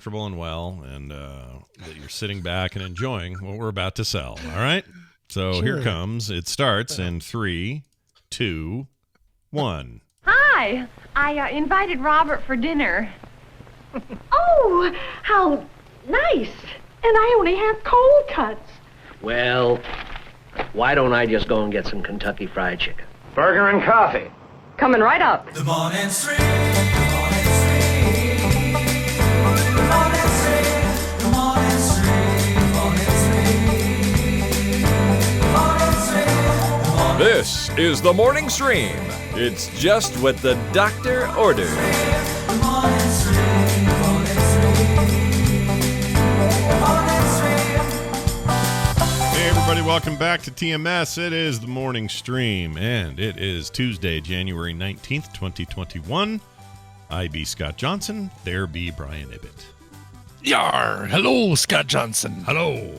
comfortable and well, and that you're sitting back and enjoying what we're about to sell. All right? So Here comes. It starts in 3, 2, 1. Hi. I invited Robert for dinner. Oh, how nice. And I only have cold cuts. Well, why don't I just go and get some Kentucky Fried Chicken? Burger and coffee. Coming right up. The morning stream, the morning stream, the morning stream, the morning stream, the morning stream, the morning stream. This is the morning stream. It's just what the doctor ordered. The morning stream, the morning stream, the morning stream. Hey, everybody, welcome back to TMS. It is the morning stream, and it is Tuesday, January 19th, 2021. I be Scott Johnson. There be Brian Ibbett. Yar! Hello, Scott Johnson. Hello.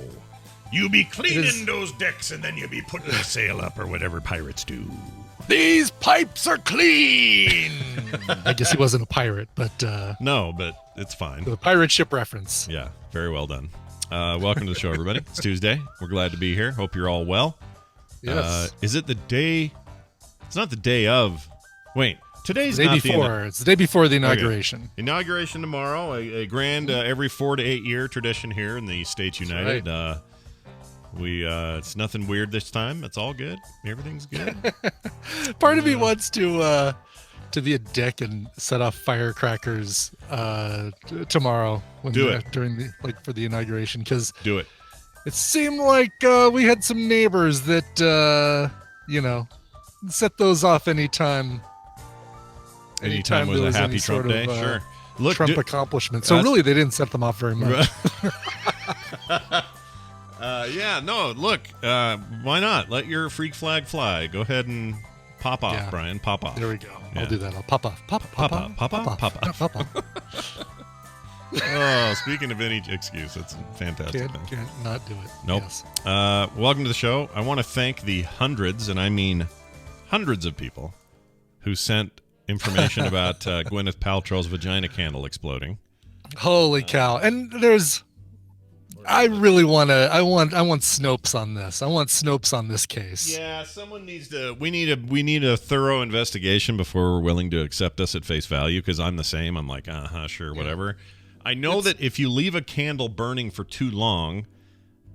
You be cleaning those decks, and then you be putting the sail up, or whatever pirates do. These pipes are clean. I guess he wasn't a pirate, but No, but it's fine. the pirate ship reference. Yeah, very well done. Welcome to the show, everybody. It's Tuesday. We're glad to be here. Hope you're all well. Yes. Is it the day? It's not the day of. Wait, today's The day not before. It's the day before the inauguration. Inauguration tomorrow. A grand every 4 to 8 year tradition here in the States United. Right. It's nothing weird this time. It's all good. Everything's good. Part of me wants to be a dick and set off firecrackers tomorrow during the for the inauguration, because Do it. it seemed like we had some neighbors that set those off anytime. Anytime was there a was happy any Trump sort day. of, Sure. Look, Trump accomplishment. So that's- really, they didn't set them off very much. yeah, no, look, why not? Let your freak flag fly. Go ahead and pop off, Yeah. Brian. Pop off. There we go. Yeah. I'll do that. I'll pop off. Pop Pop off. off, pop off, pop off. Pop off. Oh, speaking of any excuse, that's a fantastic thing. Can't not do it. Nope. Yes. Welcome to the show. I want to thank the hundreds, and I mean hundreds of people who sent information about Gwyneth Paltrow's vagina candle exploding. Holy cow! And I really want to. I want Snopes on this. I want Snopes on this case. Yeah, someone needs to. We need a thorough investigation before we're willing to accept us at face value. Because I'm the same. I'm like, sure, whatever. I know that if you leave a candle burning for too long,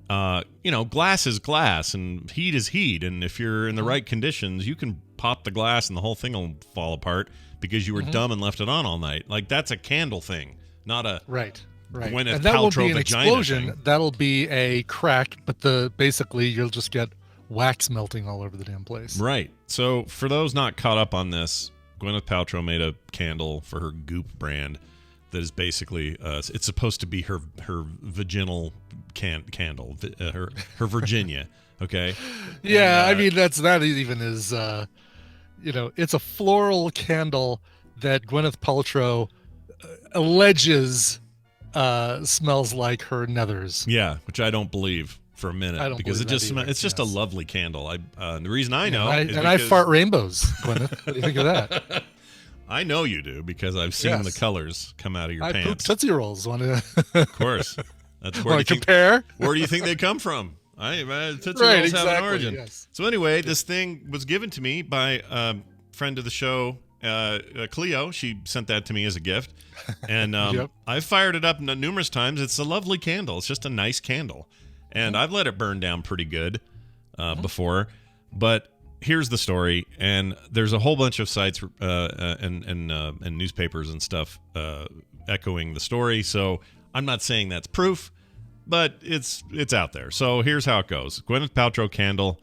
glass is glass and heat is heat. And if you're in the right conditions, you can pop the glass and the whole thing will fall apart because you were dumb and left it on all night. Like, that's a candle thing, not a Right. Gwyneth And that won't Paltrow be an vagina explosion. thing. That'll be a crack. But basically you'll just get wax melting all over the damn place. Right. So for those not caught up on this, Gwyneth Paltrow made a candle for her Goop brand that is basically it's supposed to be her vaginal candle, her Virginia. Okay. Yeah, I mean that even is it's a floral candle that Gwyneth Paltrow alleges smells like her nethers. Yeah, which I don't believe for a minute. I don't because it believe just that either, it's just a yes. lovely candle. The reason I know And is I because fart rainbows, Gwyneth. What do you think of that? I know you do because I've seen Yes. the colors come out of your I poop pants. Tootsie Rolls. Want to Of course. That's where do you think, compare? where do you think they come from? Tootsie Right, Rolls have an exactly, origin. yes. So anyway, this thing was given to me by a friend of the show, Cleo. She sent that to me as a gift. And Yep. I've fired it up numerous times. It's a lovely candle. It's just a nice candle. And I've let it burn down pretty good before. But here's the story. And there's a whole bunch of sites and newspapers and stuff echoing the story. So I'm not saying that's proof, but it's out there. So here's how it goes. Gwyneth Paltrow candle.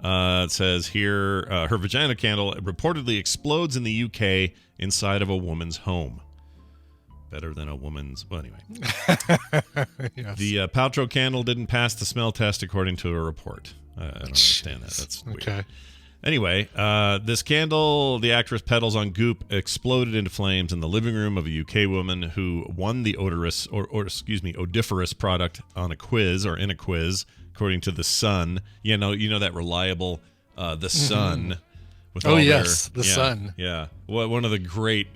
It says here, her vagina candle reportedly explodes in the UK inside of a woman's home. Better than a woman's. Well, anyway. Yes. The Paltrow candle didn't pass the smell test, according to a report. I don't understand that. That's weird. Okay. Anyway, this candle the actress peddles on Goop exploded into flames in the living room of a UK woman who won the odoriferous product on a quiz or in a quiz, according to The Sun. You know that reliable The Sun With Oh, all yes, the yeah, Sun. Yeah, one of the great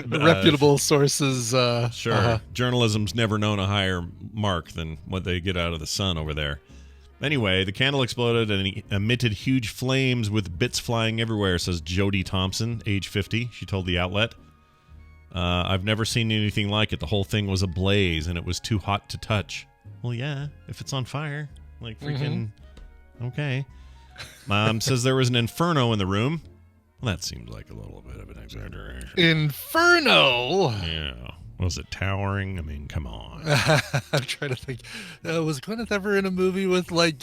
reputable sources. Sure, journalism's never known a higher mark than what they get out of the Sun over there. Anyway, the candle exploded and emitted huge flames with bits flying everywhere, says Jody Thompson, age 50. She told the outlet. I've never seen anything like it. The whole thing was ablaze, and it was too hot to touch. Well, yeah, if it's on fire. Like, freaking... Okay. Says there was an inferno in the room. Well, that seems like a little bit of an exaggeration. Inferno! Yeah. Was it towering? I mean, come on. I'm trying to think. Was Gwyneth ever in a movie with, like,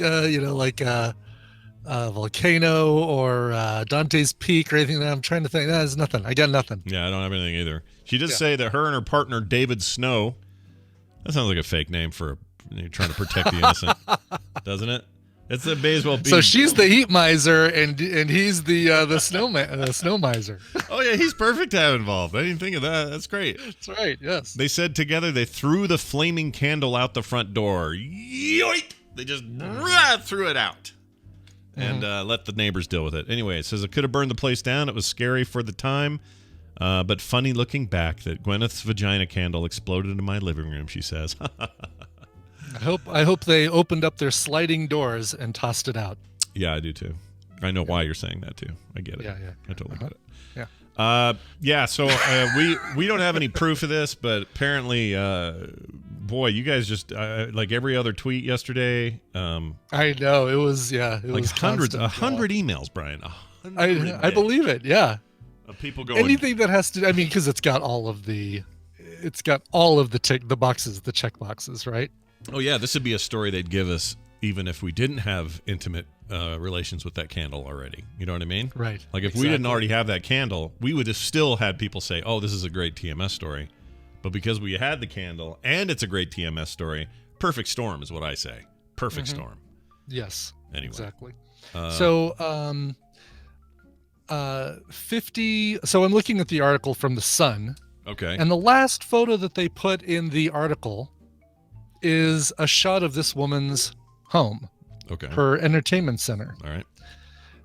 Volcano or Dante's Peak or anything? I'm trying to think. There's nothing. I got nothing. Yeah, I don't have anything either. She did say that her and her partner, David Snow, that sounds like a fake name for trying to protect the innocent, doesn't it? It's a baseball. So she's the heat miser, and he's the snow miser. Oh yeah, he's perfect to have involved. I didn't think of that. That's great. That's right. Yes. They said together they threw the flaming candle out the front door. Yoink! They just threw it out and let the neighbors deal with it. Anyway, it says it could have burned the place down. It was scary for the time, but funny looking back that Gwyneth's vagina candle exploded in my living room. She says. I hope they opened up their sliding doors and tossed it out. Yeah, I do too. I know why you're saying that too. I get it. Yeah. I totally get it. Yeah. So we don't have any proof of this, but apparently, boy, you guys just like every other tweet yesterday. I know it was like was hundreds, 100 emails, Brian. I believe it. Yeah. Of people going anything that has to. I mean, because it's got all of the boxes, the check boxes, right? Oh yeah, this would be a story they'd give us even if we didn't have intimate relations with that candle already. You know what I mean? Right. Like if we didn't already have that candle, we would have still had people say, "Oh, this is a great TMS story." But because we had the candle and it's a great TMS story, perfect storm is what I say. Perfect storm. Yes. Anyway. Exactly. So 50. So I'm looking at the article from the Sun. Okay. And the last photo that they put in the article is a shot of this woman's home. Okay. Her entertainment center. All right.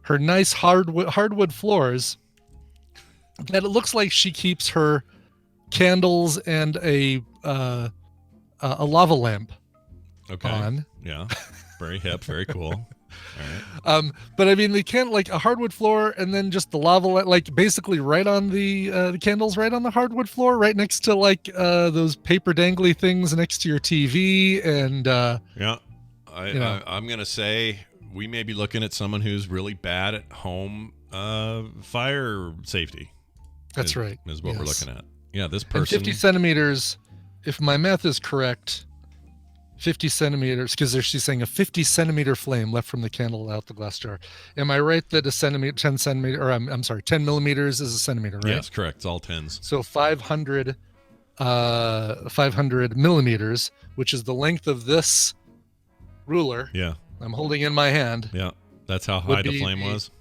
Her nice hardwood floors. That it looks like she keeps her candles and a lava lamp on. Yeah. Very hip. Very cool. All right. But I mean, they can't like a hardwood floor and then just the lava, like basically right on the candles, right on the hardwood floor, right next to like those paper dangly things next to your TV. And yeah, I'm gonna say we may be looking at someone who's really bad at home fire safety. That's right. Is what we're looking at. Yeah, this and person. 50 centimeters, if my math is correct. 50 centimeters, because she's saying a 50 centimeter flame left from the candle out the glass jar. Am I right that 10 millimeters is a centimeter, right? Yes, correct. It's all tens. So 500 millimeters, which is the length of this ruler. Yeah. I'm holding in my hand. Yeah. That's how high the flame was.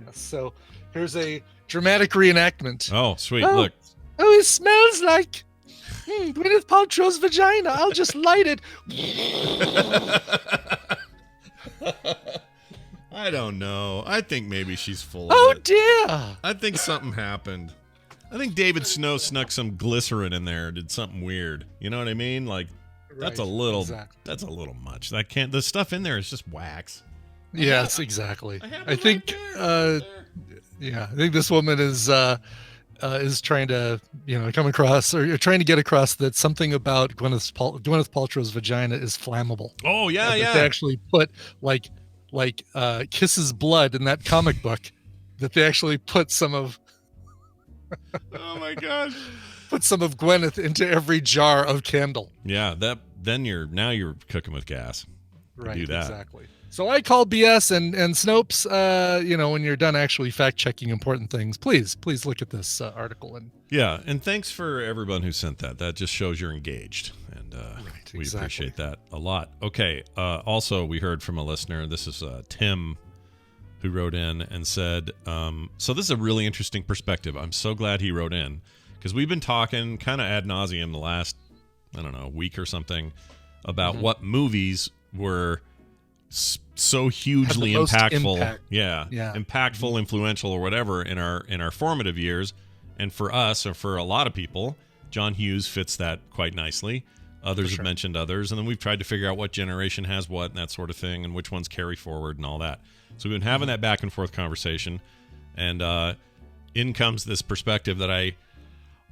Yes. So here's a dramatic reenactment. Oh, sweet. Look. Oh, it smells like Gwyneth Paltrow's vagina. I'll just light it. I don't know. I think maybe she's full of it. Dear. I think something happened. I think David Snow snuck some glycerin in there, did something weird. You know what I mean? Like that's a little much. The stuff in there is just wax. Yes, exactly. I think I think this woman is trying to come across or trying to get across that something about Gwyneth Paltrow's vagina is flammable. Oh yeah, That they actually put like Kiss's blood in that comic book. That they actually put some of. Oh my gosh! Put some of Gwyneth into every jar of candle. Yeah, then you're cooking with gas. Right. Do that. Exactly. So I call BS and Snopes, when you're done actually fact checking important things, please look at this article. And thanks for everyone who sent that. That just shows you're engaged, and we appreciate that a lot. Okay. Also, we heard from a listener. This is Tim, who wrote in and said, so this is a really interesting perspective. I'm so glad he wrote in because we've been talking kind of ad nauseum the last, week or something about what movies were so hugely most impactful. impact. Yeah. Impactful, influential, or whatever in our formative years. And for us, or for a lot of people, John Hughes fits that quite nicely. Others have mentioned others, and then we've tried to figure out what generation has what and that sort of thing, and which ones carry forward and all that. So we've been having that back and forth conversation, and in comes this perspective that I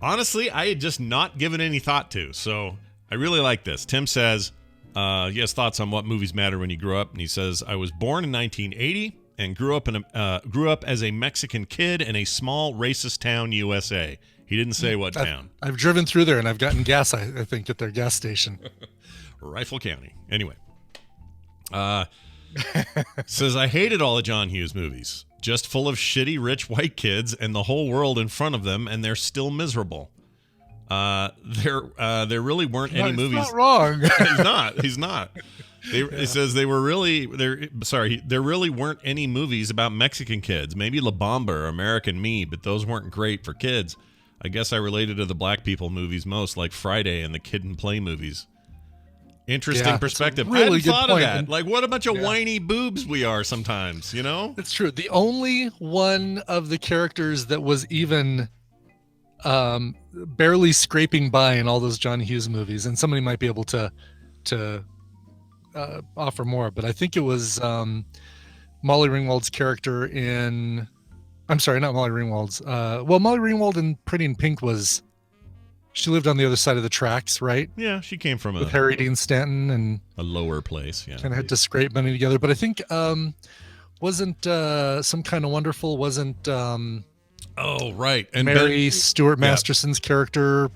had just not given any thought to. So I really like this. Tim says he has thoughts on what movies matter when you grow up, and he says, I was born in 1980 and grew up as a Mexican kid in a small racist town, USA. He didn't say what town. I've driven through there, and I've gotten gas, I think, at their gas station. Rifle County. Anyway. Says, I hated all the John Hughes movies. Just full of shitty, rich white kids and the whole world in front of them, and they're still miserable. There really weren't any movies. He's not wrong. He's not. It says there really weren't any movies about Mexican kids. Maybe La Bamba or American Me, but those weren't great for kids. I guess I related to the black people movies most, like Friday and the Kid and Play movies. Interesting perspective. Really I hadn't good thought point. of that. Like, what a bunch of whiny boobs we are sometimes, you know? It's true. The only one of the characters that was even barely scraping by in all those John Hughes movies, and somebody might be able to offer more, but I think it was Molly Ringwald's character in... I'm sorry, not Molly Ringwald's. Molly Ringwald in Pretty in Pink was... She lived on the other side of the tracks, right? Yeah, she came from with Harry Dean Stanton and a lower place. Yeah, kind of had to scrape money together. But I think wasn't Some Kind of Wonderful wasn't. Oh right, and Mary Stuart Masterson's character.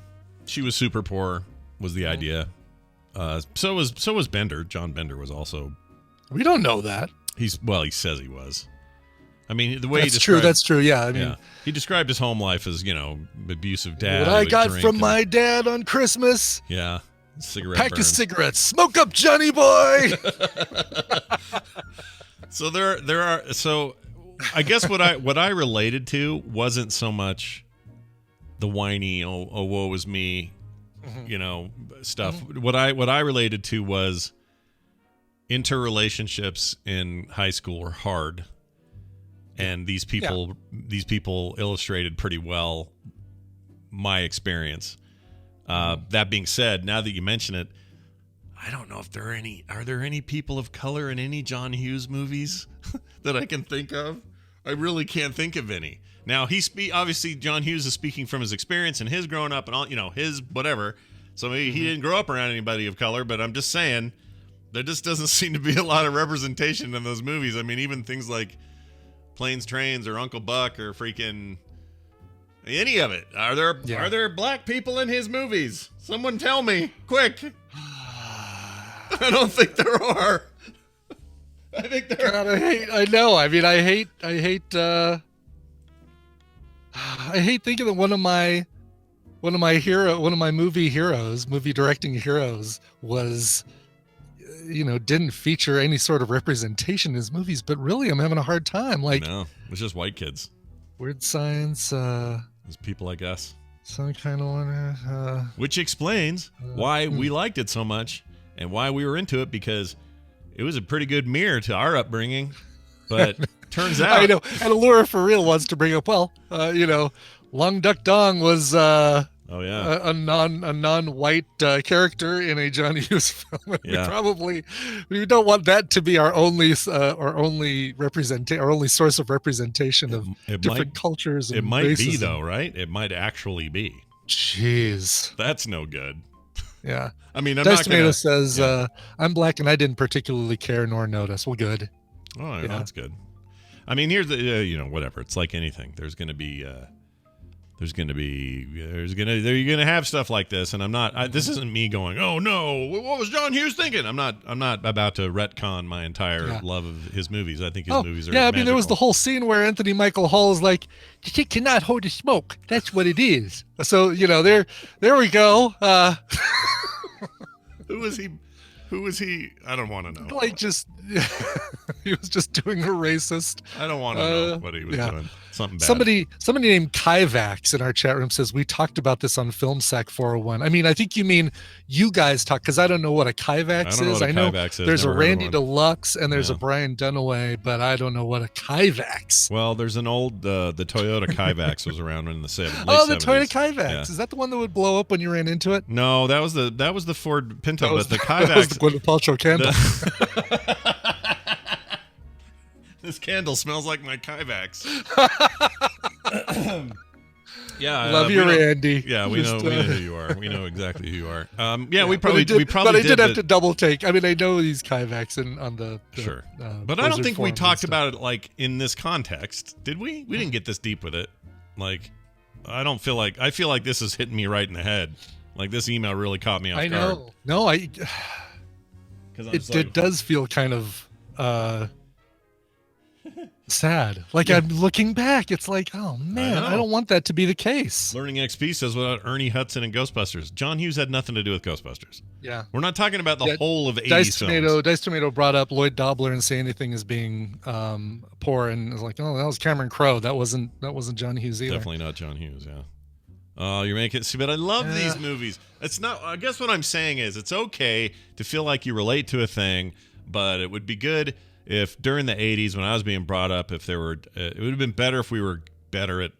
She was super poor. Was the idea? So was Bender. John Bender was also. We don't know that. He says he was. I mean, the way that's true. That's true. Yeah, I mean, he described his home life as abusive dad. What I got from my dad on Christmas. Yeah, cigarette pack burns. of cigarettes. Smoke up, Johnny boy. So there are. So I guess what I related to wasn't so much the whiny oh woe is me, stuff. What I related to was interrelationships in high school were hard. And these people illustrated pretty well my experience. That being said, now that you mention it, I don't know if are there any people of color in any John Hughes movies that I can think of? I really can't think of any. Now obviously John Hughes is speaking from his experience and his growing up and all, his whatever. So maybe he didn't grow up around anybody of color, but I'm just saying there just doesn't seem to be a lot of representation in those movies. I mean, even things like Planes, Trains, or Uncle Buck, or freaking any of it. Are there black people in his movies? Someone tell me, quick. I don't think there are. I think there God, I know. I mean, I hate thinking that one of my movie directing heroes was, didn't feature any sort of representation in his movies, but really I'm having a hard time. Like, no, it's just white kids. Weird Science, those people like us. Some Kind of Wonderful. Which explains why we liked it so much and why we were into it, because it was a pretty good mirror to our upbringing. But turns out, I know, and Allura for Real wants to bring up, Long Duck Dong was a non-white character in a John Hughes film. We don't want that to be our only representation, our only source of representation of different cultures. And it might races be though, right? It might actually be. Jeez, that's no good. Yeah, I mean, Dice Tomato says I'm black and I didn't particularly care nor notice. Well, good. Oh, yeah, that's good. I mean, here's the whatever. It's like anything. You're gonna have stuff like this, and I'm not. This isn't me going, oh no, what was John Hughes thinking? I'm not about to retcon my entire love of his movies. I think his movies are. Yeah, I mean, there was the whole scene where Anthony Michael Hall is like, "The chick cannot hold a smoke. That's what it is." So there we go. Who was he? I don't want to know. Like, just He was just doing a racist. I don't want to know what he was doing. Something bad. Somebody named Kyvax in our chat room says, we talked about this on Film Sack 401. I mean, I think you mean you guys talk, because I don't know what a Kyvax is. I know there's a Randy Deluxe and there's a Brian Dunaway, but I don't know what a Kyvax. Well, there's an old, the Toyota Kyvax was around in the late 70s. Oh, the Toyota Kyvax. Yeah. Is that the one that would blow up when you ran into it? No, that was the Ford Pinto, but the Kyvax. That was the Gwyneth Paltrow candle. This candle smells like my Kyvax. Yeah, love you, Randy. Yeah, we know who you are. We know exactly who you are. We probably did. But I did have to double take. I mean, I know these Kyvax on the sure, but I don't think we talked about it like in this context, did we? We didn't get this deep with it. Like, I feel like this is hitting me right in the head. Like this email really caught me off guard. I know. No, it does feel kind of sad. Like I'm looking back, it's like, oh man, I don't want that to be the case. Learning XP says without Ernie Hudson and Ghostbusters. John Hughes had nothing to do with Ghostbusters. Yeah. We're not talking about the whole of 80s films. Dice Tomato brought up Lloyd Dobler and Say Anything as being poor, and was like, oh, that was Cameron Crowe. That wasn't John Hughes either. Definitely not John Hughes, yeah. Oh, you're making it see, but I love these movies. It's not, I guess what I'm saying is it's okay to feel like you relate to a thing, but it would be good if during the 80s when I was being brought up, if there were, it would have been better if we were better at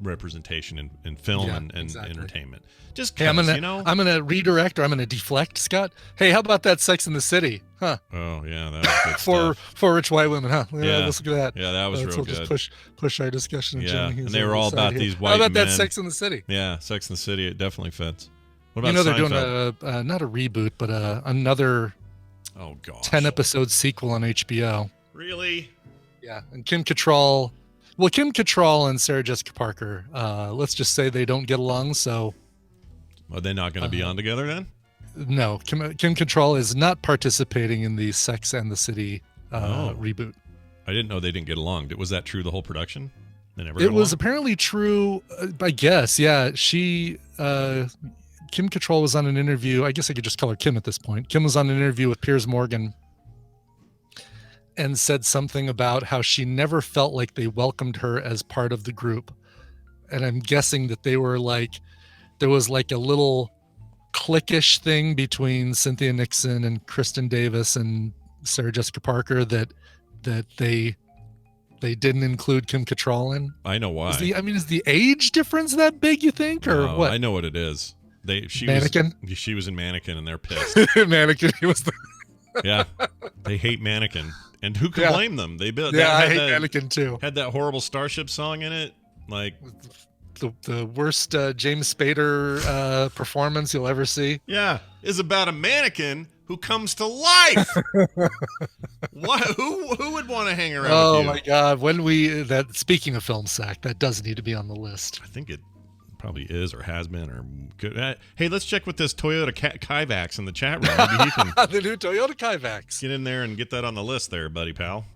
representation in film and entertainment. Just hey, I'm gonna redirect, or I'm gonna deflect, Scott. Hey, how about that Sex in the City? Huh? Oh yeah, that was good for rich white women, huh? Yeah, let's look at that. Yeah, that was real good. Just push our discussion. Yeah, and they were all about these white men. How about that Sex in the City? Yeah, Sex in the City. It definitely fits. What about they're Seinfeld? doing not a reboot, but another 10-episode sequel on HBO. Really? Yeah, and Kim Cattrall. Well, Kim Cattrall and Sarah Jessica Parker. Let's just say they don't get along. So, are they not going to be on together then? No, Kim Cattrall is not participating in the Sex and the City reboot. I didn't know they didn't get along. Was that true the whole production? It was apparently true. I guess. Yeah, she. Kim Cattrall was on an interview. I guess I could just call her Kim at this point. Kim was on an interview with Piers Morgan and said something about how she never felt like they welcomed her as part of the group. And I'm guessing that they were like, there was like a little cliquish thing between Cynthia Nixon and Kristen Davis and Sarah Jessica Parker that they didn't include Kim Cattrall in. I know why. Is the age difference that big, you think, or what? I know what it is. Mannequin? She was in Mannequin and they're pissed. Mannequin, he was yeah, they hate Mannequin. And who can blame them? I hate Mannequin too. Had that horrible Starship song in it, like the worst James Spader performance you'll ever see. Yeah, is about a mannequin who comes to life. What? Who would want to hang around? Oh with you? My God! Speaking of Film Sack, that does need to be on the list. I think it probably is or has been or good. Hey, let's check with this Toyota Kyvax in the chat room. Maybe he can the new Toyota Kyvax. Get in there and get that on the list there, buddy pal.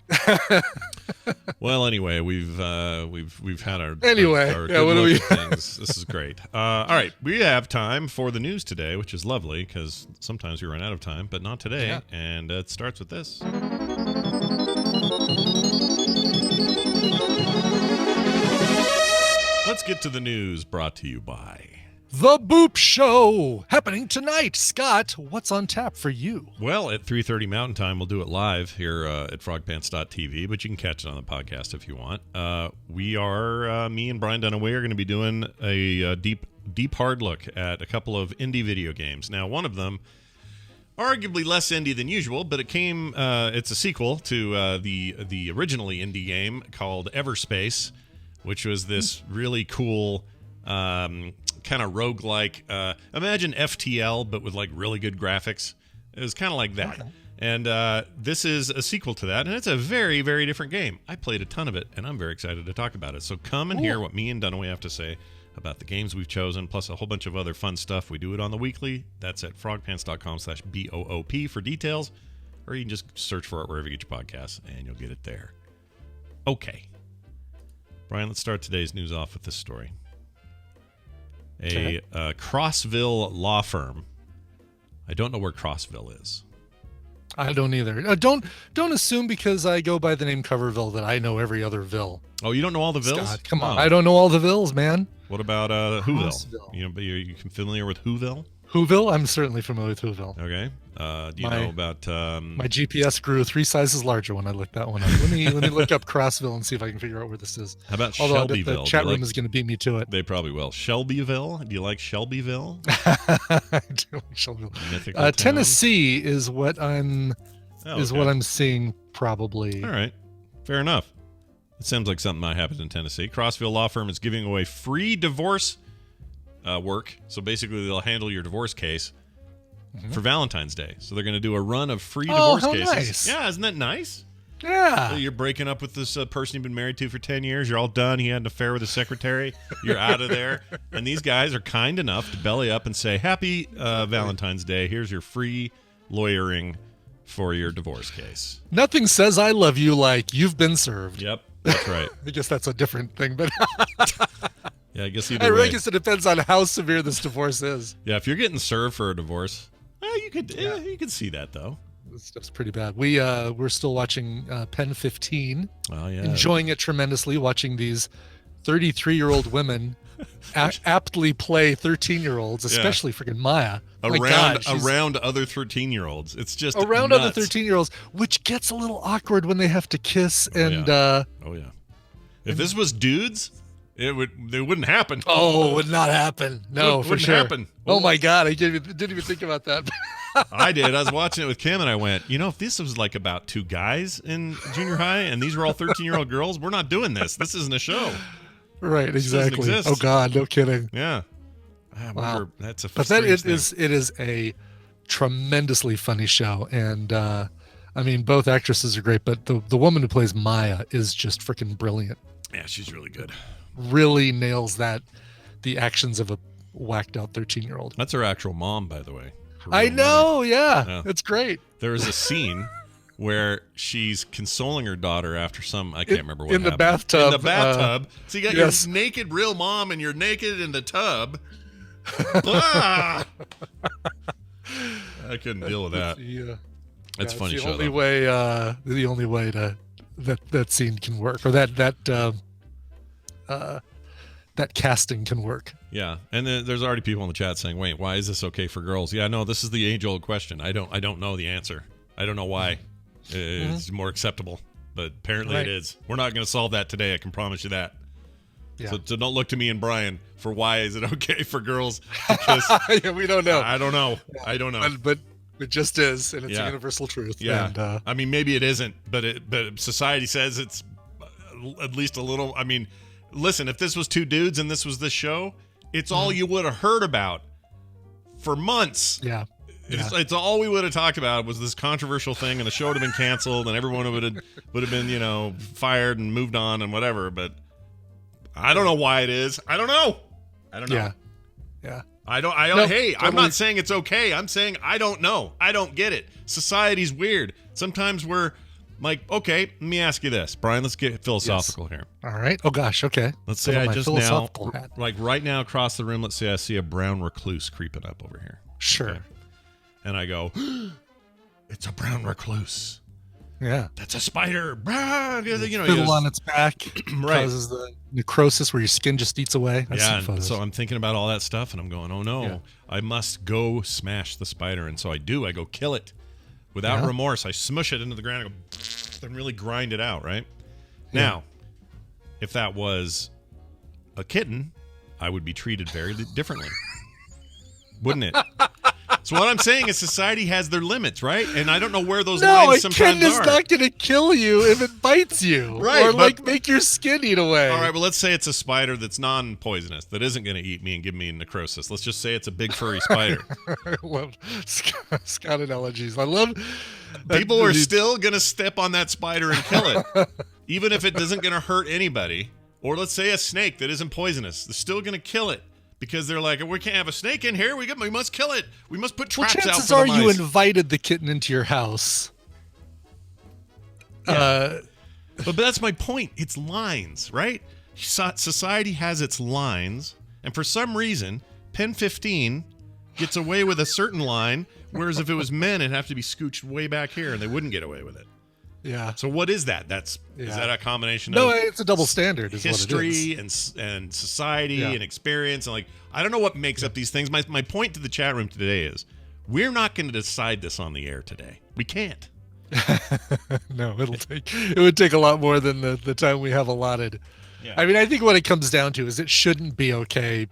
Well, anyway, we've had our what do we things. This is great. All right, we have time for the news today, which is lovely because sometimes we run out of time, but not today. Yeah. And it starts with this. Let's get to the news brought to you by The Boop Show, happening tonight. Scott, what's on tap for you? Well, at 3:30 Mountain Time, we'll do it live here at frogpants.tv, but you can catch it on the podcast if you want. We are, me and Brian Dunaway are going to be doing a deep hard look at a couple of indie video games. Now, one of them, arguably less indie than usual, but it's a sequel to the originally indie game called Everspace, which was this really cool kind of roguelike. Imagine FTL, but with like really good graphics. It was kind of like that. Okay. And this is a sequel to that, and it's a very, very different game. I played a ton of it, and I'm very excited to talk about it. So come and hear what me and Dunaway have to say about the games we've chosen, plus a whole bunch of other fun stuff. We do it on the weekly. That's at frogpants.com/BOOP for details, or you can just search for it wherever you get your podcasts, and you'll get it there. Okay. Brian, let's start today's news off with this story. A Crossville law firm. I don't know where Crossville is. I don't either. Don't assume because I go by the name Coverville that I know every other Ville. Oh, you don't know all the Villes? Scott, come on. Oh. I don't know all the Villes, man. What about Whoville? Crossville. You familiar with Whoville? Whoville? I'm certainly familiar with Whoville. Okay. Do you know about My GPS grew 3 sizes larger when I looked that one up. Let me look up Crossville and see if I can figure out where this is. how about Although Shelbyville? the chat Do you room is going to beat me to it. They probably will. Shelbyville? Do you like Shelbyville? I do like Shelbyville. Mythical town? Tennessee is what I'm what I'm seeing probably. All right. Fair enough. It sounds like something might happen in Tennessee. Crossville Law Firm is giving away free divorce work. So basically, they'll handle your divorce case for Valentine's Day. So they're going to do a run of free divorce cases. Nice. Yeah, isn't that nice? Yeah. So you're breaking up with this person you've been married to for 10 years. You're all done. He had an affair with his secretary. You're out of there. And these guys are kind enough to belly up and say, happy Valentine's Day. Here's your free lawyering for your divorce case. Nothing says I love you like you've been served. Yep, that's right. I guess that's a different thing, but Yeah, I guess I either really way. guess it depends on how severe this divorce is. Yeah, if you're getting served for a divorce, you could see that though. This stuff's pretty bad. We're still watching Pen 15, Oh yeah, enjoying it tremendously, watching these 33-year-old women aptly play 13-year-olds, especially freaking Maya. My God, she's around other 13-year-olds. It's just around nuts. other 13-year-olds, which gets a little awkward when they have to kiss and Oh yeah. If this was dudes, it wouldn't happen. oh, it would not happen. No, for Wouldn't sure. happen. Oh my God, I didn't even think about that. I did. I was watching it with Kim, and I went, if this was like about 2 guys in junior high, and these were all 13-year-old girls, we're not doing this. This isn't a show. Right, doesn't exactly. exist. Oh God, no kidding. Yeah. I wonder, Wow. that's a But that strange thing. it is a tremendously funny show, and I mean both actresses are great, but the woman who plays Maya is just freaking brilliant. Yeah, she's really good. Really nails the actions of a whacked out 13-year-old. That's her actual mom, by the way. Her I real mother. know, yeah, Yeah. it's great. There is a scene where she's consoling her daughter after I can't remember what in the happened. bathtub, In the bathtub. So you got yes. your naked real mom and you're naked in the tub. Ah! I couldn't deal with that. Yeah, That's it's funny the show. only though. way. The only way that scene can work, or that casting can work. Yeah, and then there's already people in the chat saying, "Wait, why is this okay for girls?" Yeah, no, this is the age-old question. I don't know the answer. I don't know why it's more acceptable, but apparently Right. it is. We're not going to solve that today. I can promise you that. Yeah. So don't look to me and Brian for why is it okay for girls to kiss. Yeah, we don't know. I don't know. I don't know. But it just is, and it's a Yeah. universal truth. Yeah, And, I mean, maybe it isn't, but society says it's at least a little. I mean, listen, if this was 2 dudes and this was this show, it's all you would have heard about for months. yeah. It's all we would have talked about was this controversial thing, and the show would have been canceled, and everyone would have been Yeah. fired and moved on and whatever. But I don't know why it is. I don't know. Yeah. I don't. No, Hey, I'm totally. not saying it's okay. I'm saying I don't know. I don't get it. Society's weird. Sometimes we're like, okay, let me ask you this, Brian. Let's get philosophical here. All right. Oh gosh. Okay. Let's Put say on I my just now, philosophical hat. like right now across the room, let's say I see a brown recluse creeping up over here. Sure. Okay. And I go, it's a brown recluse. Yeah. That's a spider. Brah! Fiddle on its back Right. causes the necrosis where your skin just eats away. I've seen Yeah, and photos. so I'm thinking about all that stuff, and I'm going, oh no, Yeah. I must go smash the spider. And so I do. I go kill it without Yeah. remorse. I smush it into the ground and go, and really grind it out, right? Yeah. Now, if that was a kitten, I would be treated very differently. Wouldn't it? So what I'm saying is society has their limits, right? And I don't know where those no, lines a sometimes kitten is are. not going to kill you if it bites you, Right, Or but- like make your skin eat away. All right, well, let's say it's a spider that's non-poisonous, that isn't going to eat me and give me necrosis. Let's just say it's a big furry spider. I love Scott analogies. I love People are still going to step on that spider and kill it, even if it isn't going to hurt anybody. Or let's say a snake that isn't poisonous. They're still going to kill it because they're like, we can't have a snake in here. We must kill it. We must put Well, traps out chances for are the you mice. invited the kitten into your house. But that's my point. It's lines, right? Society has its lines, and for some reason, Pen 15 gets away with a certain line, whereas if it was men, it'd have to be scooched way back here, and they wouldn't get away with it. Yeah. So what is that? Is that a combination of it's a double standard. Is history what it is. and society and experience? And like, I don't know what makes up these things. My point to the chat room today is we're not going to decide this on the air today. We can't. No, it would take a lot more than the time we have allotted. Yeah. I mean, I think what it comes down to is it shouldn't be okay.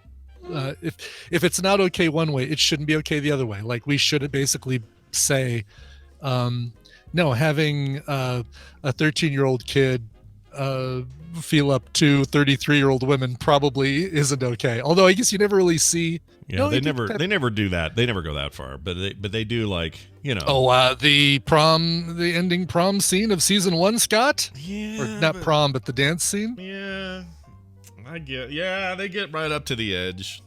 If it's not okay one way, it shouldn't be okay the other way. Like, we should basically say, no, having a 13-year-old kid feel up to 33-year-old women probably isn't okay. Although I guess you never really see. Yeah, they never do that. They never go that far, but they do, like, you know. Oh, the ending prom scene of season 1, Scott. Yeah, or not prom, but the dance scene. Yeah, they get right up to the edge.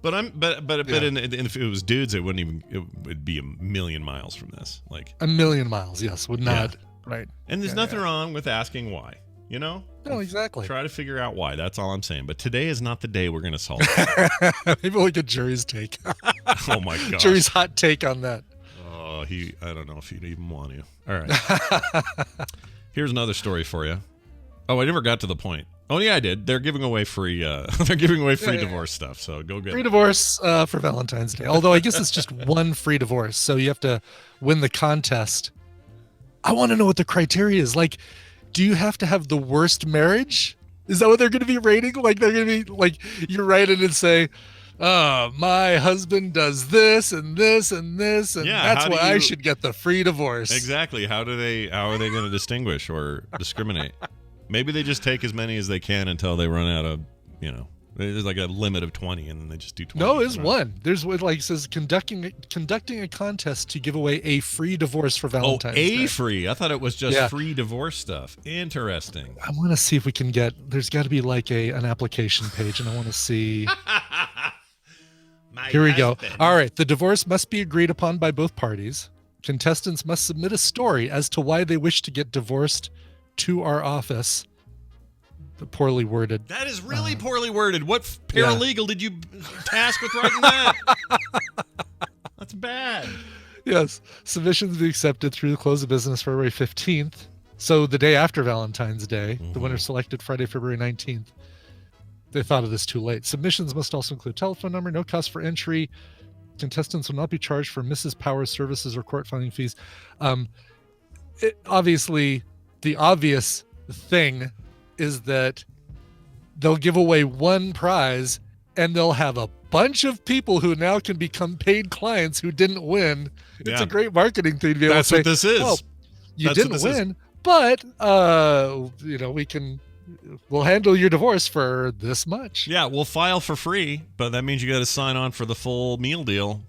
But if it was dudes, it would be a million miles from this. Like a million miles, yes, would not. Yeah. Right. And there's nothing wrong with asking why. You know? No, exactly. Try to figure out why. That's all I'm saying. But today is not the day we're going to solve it. Maybe we'll get Jury's take. Oh my gosh. Jury's hot take on that. Oh, I don't know if he'd even want to. All right. Here's another story for you. Oh, I never got to the point. Oh yeah, I did. They're giving away free. They're giving away free divorce stuff. So go get free divorce for Valentine's Day. Although I guess it's just one free divorce, so you have to win the contest. I want to know what the criteria is. Like, do you have to have the worst marriage? Is that what they're going to be rating? Like, they're going to be like, you write it and say, my husband does this and this and this, and that's why I should get the free divorce. Exactly. How are they going to distinguish or discriminate? Maybe they just take as many as they can until they run out of, there's like a limit of 20, and then they just do 20. No, there's one. There's what, like, says conducting a contest to give away a free divorce for Valentine's Day. Free. I thought it was just free divorce stuff. Interesting. I want to see if we can get. There's got to be like an application page, and I want to see. Here we go. All right, the divorce must be agreed upon by both parties. Contestants must submit a story as to why they wish to get divorced to our office. Poorly worded. That is really poorly worded. What paralegal did you task with writing that? That's bad. Yes. Submissions be accepted through the close of business February 15th. So the day after Valentine's Day, the winner selected Friday, February 19th. They thought of this too late. Submissions must also include telephone number, no cost for entry. Contestants will not be charged for Mrs. Powers services or court filing fees. Obviously, the obvious thing is that they'll give away one prize and they'll have a bunch of people who now can become paid clients who didn't win. It's a great marketing thing to be able to say, what this is. Oh, you didn't win, but we'll handle your divorce for this much. Yeah, we'll file for free, but that means you got to sign on for the full meal deal.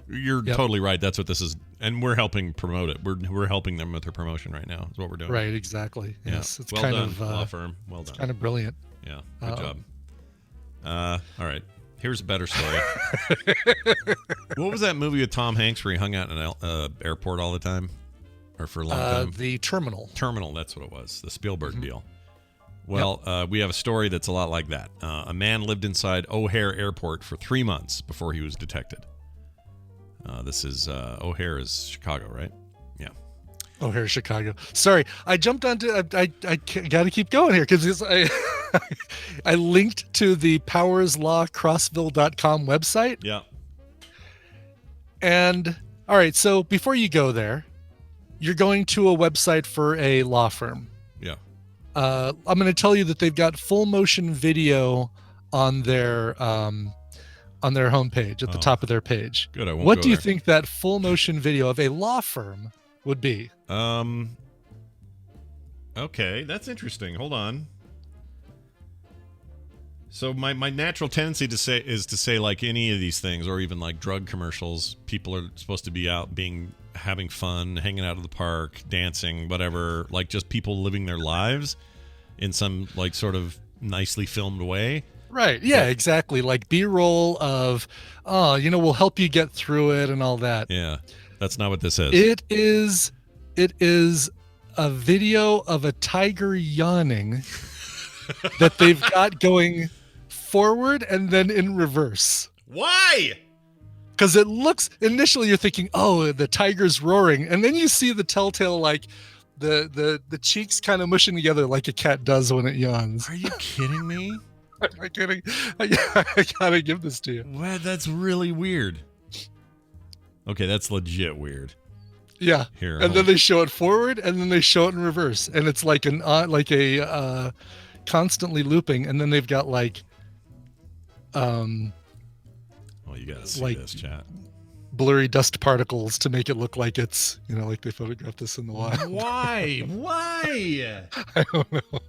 You're totally right. That's what this is. And we're helping promote it. We're helping them with their promotion right now. Is what we're doing. Right, exactly. Yes, it's well kind done, of law firm. Well done. Kind of brilliant. Yeah, good job. All right, here's a better story. What was that movie with Tom Hanks where he hung out in an airport all the time, or for a long time? The Terminal. Terminal. That's what it was. The Spielberg deal. Well, we have a story that's a lot like that. A man lived inside O'Hare Airport for 3 months before he was detected. This is O'Hare is Chicago, right? Yeah. O'Hare, Chicago. Sorry, I jumped onto. I got to keep going here because I linked to the PowersLawCrossville.com website. Yeah. And all right, so before you go there, you're going to a website for a law firm. Yeah. I'm going to tell you that they've got full motion video on their homepage at the top of their page. Good. I won't What go do you there. think that full motion video of a law firm would be? Okay, that's interesting. Hold on. So my natural tendency to say like any of these things, or even like drug commercials, people are supposed to be out having fun, hanging out at the park, dancing, whatever, like just people living their lives in some like sort of nicely filmed way. Right. Yeah, exactly. Like B-roll of, we'll help you get through it and all that. Yeah. That's not what this is. It is a video of a tiger yawning that they've got going forward and then in reverse. Why? because it looks initially you're thinking, oh, the tiger's roaring, and then you see the telltale like the cheeks kind of mushing together like a cat does when it yawns. Are you kidding me? I'm not kidding. I gotta give this to you. Wow, that's really weird. Okay, that's legit weird. Yeah. Here, and then they show it forward, and then they show it in reverse, and it's like a constantly looping, and then they've got like Oh, you gotta see like this, chat. blurry dust particles to make it look like it's, like they photographed this in the wild. Why? Why? I don't know.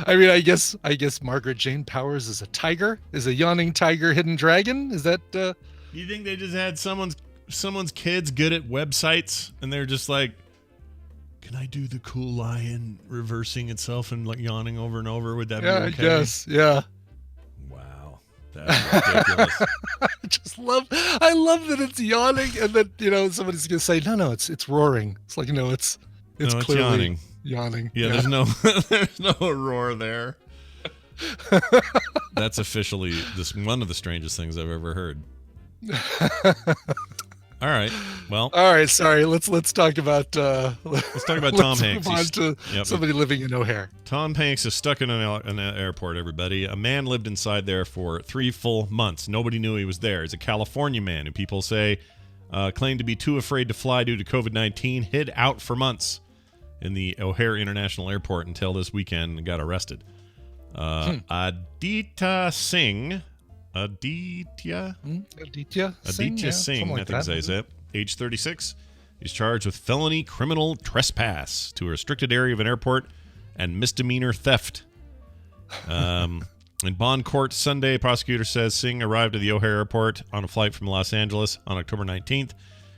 I mean, I guess Margaret Jane Powers is a tiger, is a yawning tiger, hidden dragon. Is that? You think they just had someone's kids good at websites, and they're just like, "Can I do the cool lion reversing itself and like yawning over and over? Would that be okay?" I guess. Yeah. Wow, that's ridiculous. I love that it's yawning, and then somebody's gonna say, no, it's roaring. It's like, no, it's clearly yawning. Yawning. Yeah, there's no roar there. That's officially one of the strangest things I've ever heard. All right. Well. All right. Sorry. Let's talk about. Let's talk about Tom Hanks. Move on to somebody living in O'Hare. Tom Hanks is stuck in an airport. Everybody. A man lived inside there for 3 full months. Nobody knew he was there. He's a California man who people say claimed to be too afraid to fly due to COVID-19. Hid out for months in the O'Hare International Airport until this weekend and got arrested. Aditya Singh. Aditya Singh, I think is it. Age 36. He's charged with felony criminal trespass to a restricted area of an airport and misdemeanor theft. In Bond Court Sunday, prosecutor says Singh arrived at the O'Hare Airport on a flight from Los Angeles on October 19th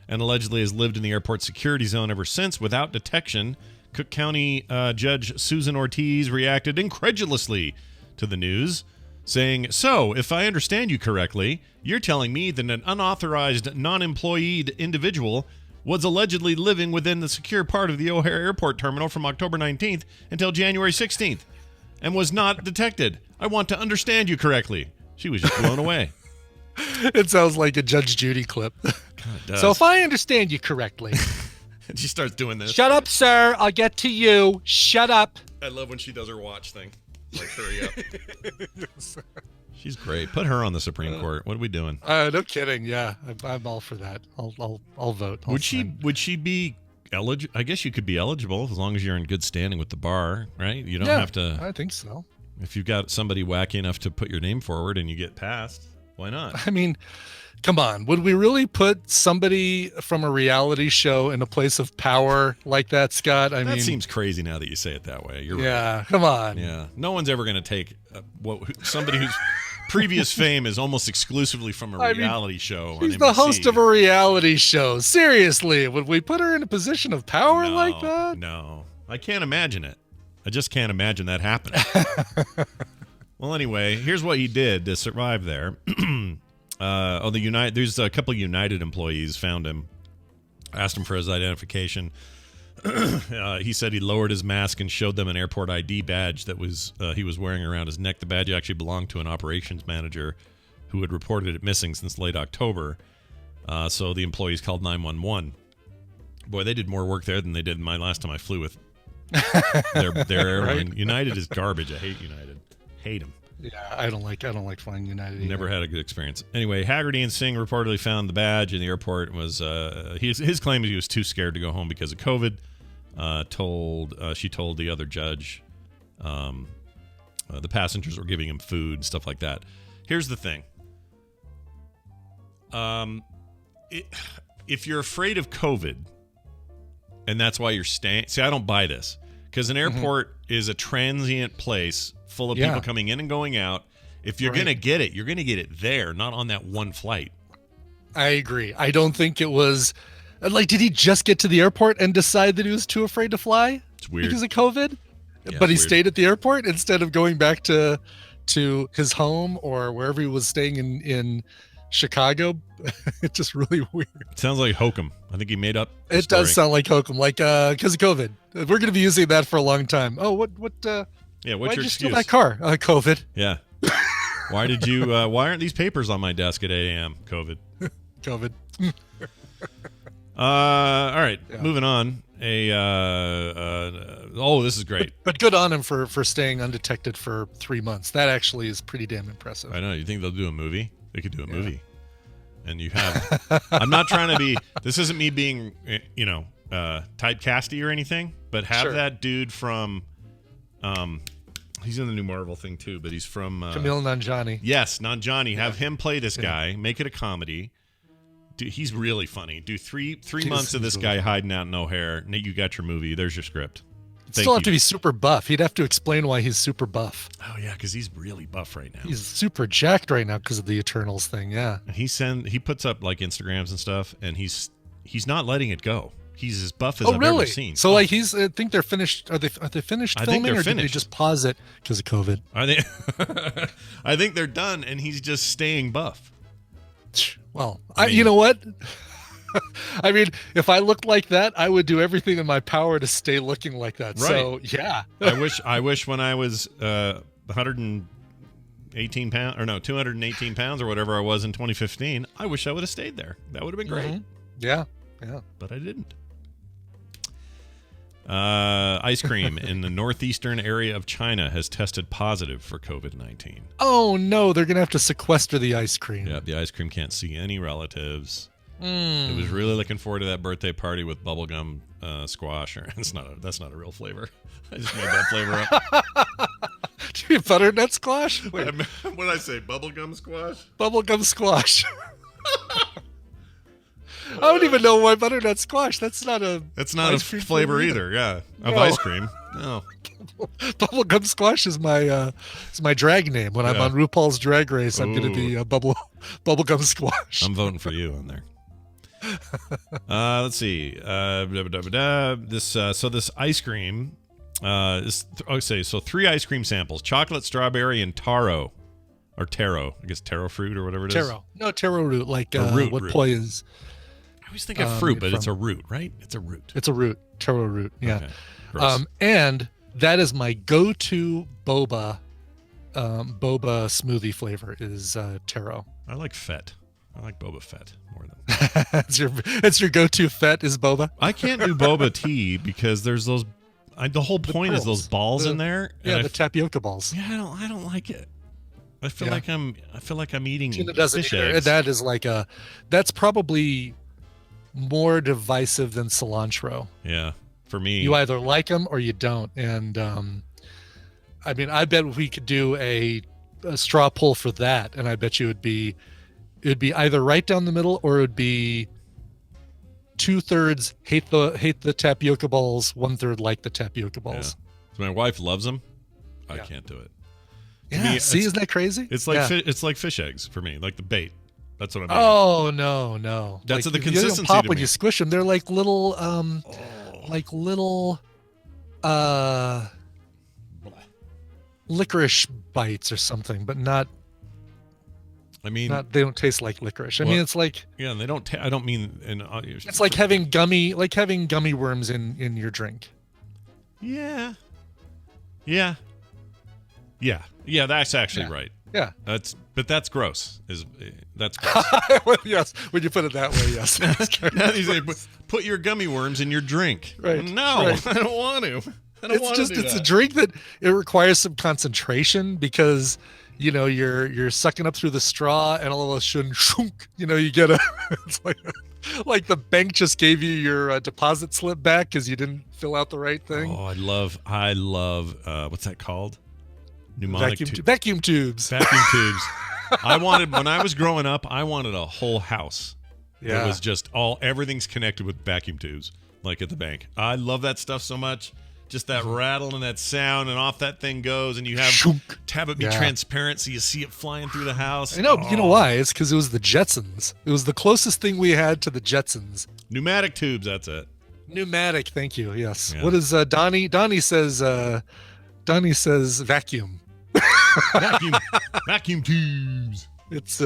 and allegedly has lived in the airport security zone ever since without detection. Cook County Judge Susan Ortiz reacted incredulously to the news, saying, "So, if I understand you correctly, you're telling me that an unauthorized, non-employed individual was allegedly living within the secure part of the O'Hare Airport terminal from October 19th until January 16th and was not detected. I want to understand you correctly." She was just blown away. It sounds like a Judge Judy clip. God, it does. So if I understand you correctly. And she starts doing this. Shut up, sir. I'll get to you. Shut up. I love when she does her watch thing. Like, hurry up. She's great. Put her on the Supreme Court. What are we doing? No kidding. Yeah, I'm all for that. I'll vote. Would she be eligible? I guess you could be eligible as long as you're in good standing with the bar, right? You don't have to. I think so. If you've got somebody wacky enough to put your name forward and you get passed, why not? I mean, come on. Would we really put somebody from a reality show in a place of power like that, Scott? I mean, that seems crazy now that you say it that way. You're yeah, right. Come on. Yeah. No one's ever going to take somebody whose previous fame is almost exclusively from a reality show. She's on the NBC. host of a reality show. Seriously, would we put her in a position of power like that? No. I can't imagine it. I just can't imagine that happening. Well, anyway, here's what he did to survive there. There's a couple of United employees found him, asked him for his identification. He said he lowered his mask and showed them an airport ID badge that he was wearing around his neck. The badge actually belonged to an operations manager who had reported it missing since late October. So the employees called 911. Boy, they did more work there than they did my last time I flew with their airline. Right? United is garbage. I hate United. Hate them. Yeah, I don't like flying United. Never had a good experience. Anyway, Haggerty and Singh reportedly found the badge in the airport. Was his claim is he was too scared to go home because of COVID. She told the other judge the passengers were giving him food, stuff like that. Here's the thing. If you're afraid of COVID, and that's why you're staying. See, I don't buy this because an airport is a transient place full of people coming in and going out. If you're going to get it, you're going to get it there, not on that one flight. I agree. I don't think it was did he just get to the airport and decide that he was too afraid to fly? It's weird. Because of COVID? Yeah, but he stayed at the airport instead of going back to his home or wherever he was staying in Chicago. It's just really weird. It sounds like hokum. I think he made up. It does sound like hokum, because of COVID. We're going to be using that for a long time. Oh, what's why'd your you excuse? Steal that car? COVID. Yeah. Why did you? Why aren't these papers on my desk at 8 a.m.? COVID. COVID. All right, Yeah. moving on. Oh, this is great. But good on him for staying undetected for 3 months. That actually is pretty damn impressive. I know. You think they'll do a movie? They could do a movie. And you have. I'm not trying to be. This isn't me being, typecasty or anything. But have Sure. that dude from. He's in the new Marvel thing too, but he's from. Camille Nanjiani. Yes, Nanjiani. Have him play this guy. Make it a comedy. Dude, he's really funny. Do three months of this guy hiding out in O'Hare. Nate, you got your movie. There's your script. He'd still have to be super buff. He'd have to explain why he's super buff. Oh yeah, because he's really buff right now. He's super jacked right now because of the Eternals thing. Yeah. And he puts up like Instagrams and stuff, and he's not letting it go. He's as buff as I've really? ever seen. So like I think they're finished. Are they finished I think filming, they're or did they finished. just pause it because of COVID? I think they're done, and he's just staying buff. Well, I mean- you know what? I mean, if I looked like that, I would do everything in my power to stay looking like that. Right. So yeah. I wish when I was 118 pounds, or no, 218 pounds, or whatever I was in 2015. I wish I would have stayed there. That would have been great. Mhm. Yeah. But I didn't. Ice cream in the northeastern area of China has tested positive for COVID-19. Oh no, they're gonna have to sequester the ice cream. Yeah, the ice cream can't see any relatives. It Mm. was really looking forward to that birthday party with bubblegum squash. That's not a real flavor. I just made that flavor up. Do you mean butternut squash? Wait, What did I say? Bubblegum squash? bubblegum squash. I don't even know why butternut squash. That's not a. That's not a ice cream flavor either. Yeah, of No. ice cream. No. Bubblegum squash is my drag name. When I'm Yeah. on RuPaul's Drag Race, I'm going to be Ooh. a bubblegum squash. I'm voting for you on there. Let's see. This ice cream is so 3 ice cream samples: chocolate, strawberry, and taro, or taro. I guess taro fruit or whatever it is. Taro. No, taro root. Like root, what root. poi is. I always think of fruit, but it's a root, right? It's a root. It's a root. Taro root. Yeah. Okay. Gross. And that is my go-to boba smoothie flavor is taro. I like Fett. I like Boba Fett more than. It's your go-to fet is boba. I can't do boba tea because there's those. The whole point is those balls in there. Yeah, and the tapioca balls. Yeah, I don't like it. I feel Yeah. like I'm eating Tina doesn't fish either. eggs. That is that's probably more divisive than cilantro. Yeah, for me. You either like them or you don't. And I mean, I bet we could do a straw poll for that, and I bet you it'd be either right down the middle, or it would be 2/3 hate the tapioca balls, 1/3 like the tapioca Yeah. balls. So my wife loves them. I Yeah. can't do it. Yeah, me, see, it's- isn't that crazy? It's like Yeah. it's like fish eggs for me, like the bait. That's what I mean. Oh no! That's the you don't consistency pop to when me. you squish them. They're like little licorice bites or something, but not. I mean, They don't taste like licorice. I Well, mean, it's like yeah, and they don't. I don't mean in. it's like having gummy worms in your drink. Yeah. That's actually Yeah. right. Yeah. But that's gross. That's gross. Yes, when you put it that way, yes. Now you say, put your gummy worms in your drink. Right, No, right. I don't want to. I don't want to do It's that. a drink that it requires some concentration because you're sucking up through the straw and all of a sudden shunk, you get a it's like the bank just gave you your deposit slip back because you didn't fill out the right thing. Oh, I love what's that called? Pneumonic Vacuum tubes. vacuum tubes. When I was growing up, I wanted a whole house. Yeah. It was just everything's connected with vacuum tubes, like at the bank. I love that stuff so much. Just that rattle and that sound, and off that thing goes, and you have Shunk. to have it be Yeah. transparent so you see it flying through the house. I know. You know Oh. why? It's because it was the Jetsons. It was the closest thing we had to the Jetsons. Pneumatic tubes, that's it. Pneumatic. Thank you. Yes. Yeah. What is Donnie? Donnie says vacuum. Vacuum tubes. It's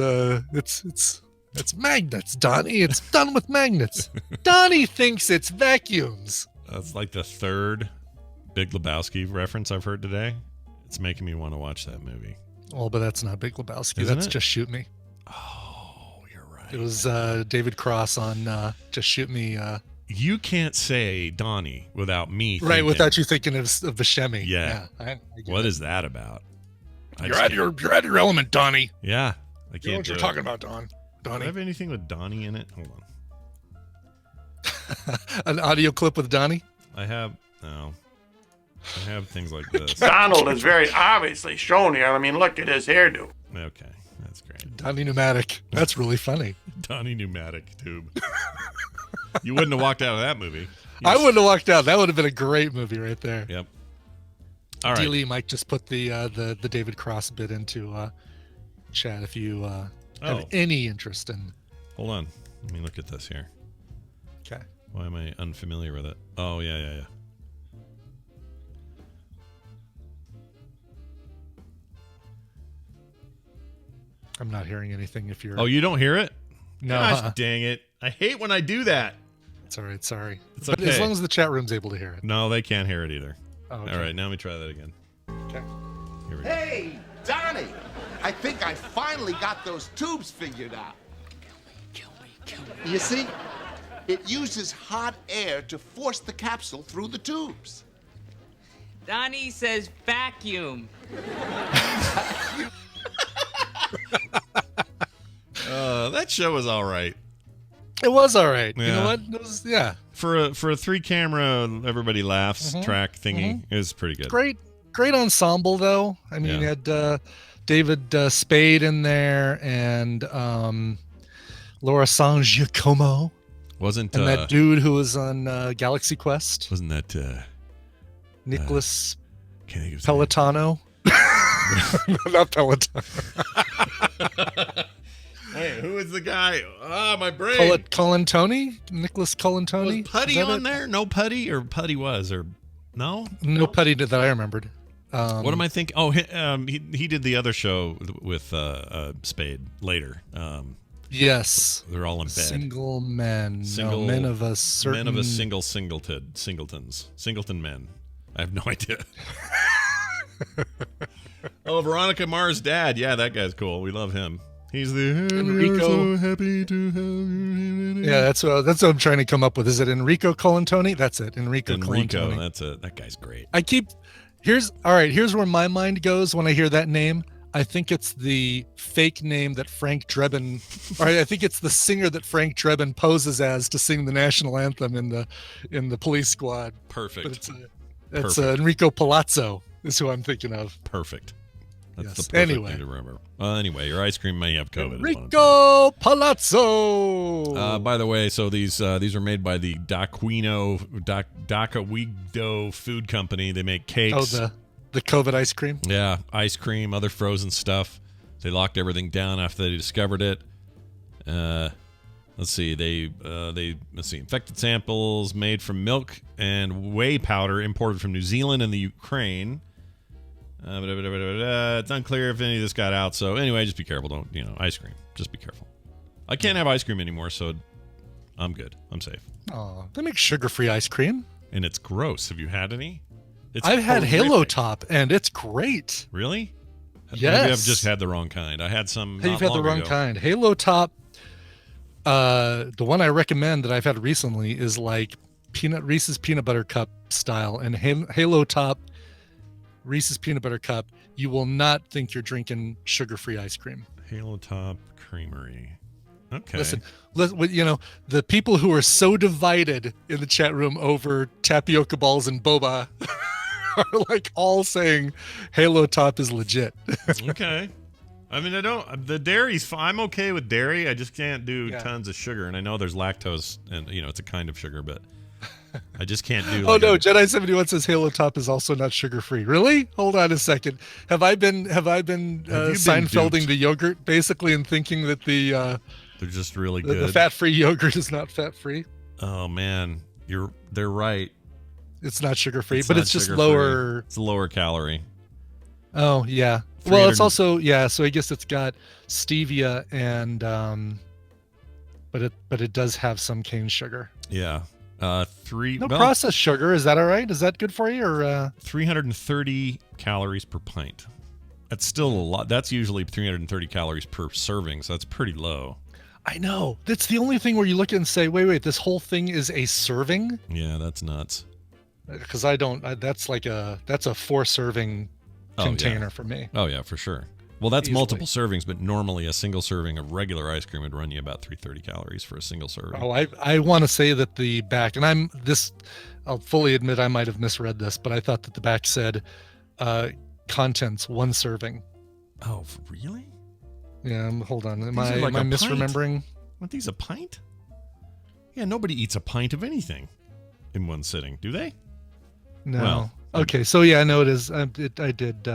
magnets, Donnie. It's done with magnets. Donnie thinks it's vacuums. That's like the third Big Lebowski reference I've heard today. It's making me want to watch that movie. Oh, but that's not Big Lebowski. Isn't That's it? Just Shoot Me. Oh, you're right. It was David Cross on Just Shoot Me. You can't say Donnie without me. Right, thinking, without you thinking of Buscemi. Yeah. I get What it. is that about? I You're just out your element, Donnie. Yeah, I You know can't. what you're do talking it. about, Don. Do I Donnie. have anything with Donnie in it? Hold on. An audio clip with Donnie. I have things like this. Donald is very obviously shown here. I mean, look at his hairdo. Okay, that's great. Donnie Pneumatic. That's really funny. Donnie Pneumatic Tube. You wouldn't have walked out of that movie. I wouldn't have walked out. That would have been a great movie right there. Yep. All right. Dealey might just put the David Cross bit into chat if you have any interest in. Hold on. Let me look at this here. Okay. Why am I unfamiliar with it? Oh, yeah. I'm not hearing anything if you're. Oh, you don't hear it? No. Gosh, dang it. I hate when I do that. It's all right. Sorry. It's But as okay. long as the chat room's able to hear it. No, they can't hear it either. Oh, okay. All right, now let me try that again. Okay. Here we go. Hey, Donnie! I think I finally got those tubes figured out. You see, it uses hot air to force the capsule through the tubes. Donnie says vacuum. That show was all right. It was all right. You Yeah. know what? It was, yeah. For a 3-camera, everybody laughs track thingy is pretty good. Great ensemble though. I mean, you had David Spade in there and Laura San Giacomo Wasn't and that dude who was on Galaxy Quest, wasn't that Nicholas can't think of his name. Pelotano. Not Pelotano. Hey, who is the guy? Ah, my brain. Colantoni? Nicholas Colantoni? Was Putty Is that on it? there? No Putty, or Putty was, or no? No Putty that I remembered. What am I thinking? Oh, he did the other show with Spade later. Yes. They're all in bed. Single men. Single no, men of a certain... Men of a singleton men. I have no idea. Oh, Veronica Mars' dad. Yeah, that guy's cool. We love him. He's the Enrico. So happy to have you. Yeah, that's what I'm trying to come up with. Is it Enrico Colantoni? That's it. Enrico Colantoni. That's it. That guy's great. Here's where my mind goes when I hear that name. I think it's the fake name that Frank Drebin, or I think it's the singer that Frank Drebin poses as to sing the national anthem in the Police Squad. Perfect. But it's Enrico Palazzo is who I'm thinking of. Perfect. That's Yes. the perfect Anyway. thing to remember. Anyway, your ice cream may have COVID. Enrico Palazzo. By the way, so these are made by the Dacawigdo Food Company. They make cakes. Oh, the COVID ice cream. Yeah, ice cream, other frozen stuff. They locked everything down after they discovered it. Let's see. Let's see. Infected samples made from milk and whey powder imported from New Zealand and the Ukraine. It's unclear if any of this got out. So anyway, just be careful. Don't, ice cream. Just be careful. I can't have ice cream anymore, so I'm good. I'm safe. Oh, they make sugar-free ice cream. And it's gross. Have you had any? I've had horrific. Halo Top, and it's great. Really? Yes. Maybe I've just had the wrong kind. I had some. You've had the wrong kind. Halo Top. The one I recommend that I've had recently is like Reese's peanut butter cup style, and Halo Top Reese's peanut butter cup. You will not think you're drinking sugar-free ice cream. Halo Top Creamery. Okay. Listen, the people who are so divided in the chat room over tapioca balls and boba are like all saying Halo Top is legit. Okay. I mean, the dairy's fine. I'm okay with dairy. I just can't do Yeah. tons of sugar. And I know there's lactose and, it's a kind of sugar, but I just can't do Oh no, Jedi 71 says Halo Top is also not sugar-free. Really? Hold on a second. Have I been Seinfelding duped? the yogurt basically and thinking that the they're just really good. the fat-free yogurt is not fat-free? Oh man, they're right. It's not sugar-free, It's but not it's just sugar-free. lower. It's lower calorie. Oh yeah. Well, it's also so I guess it's got stevia and but it does have some cane sugar. Yeah. No processed sugar. Is that all right? Is that good for you or 330 calories per pint. That's still a lot. That's usually 330 calories per serving, so that's pretty low. I know. That's the only thing where you look at it and say, wait, this whole thing is a serving? Yeah, that's nuts. Because that's a 4-serving container for me. Oh, yeah, for sure. Well, that's Easily. multiple servings, but normally a single serving of regular ice cream would run you about 330 calories for a single serving. Oh, I want to say that the back, and I'll fully admit I might have misread this, but I thought that the back said contents 1 serving. Oh, really? Yeah, hold on. Am These are like I a pint. misremembering? Aren't these a pint? Yeah, nobody eats a pint of anything in one sitting, do they? No. Well, okay, so yeah, I know it is. I did.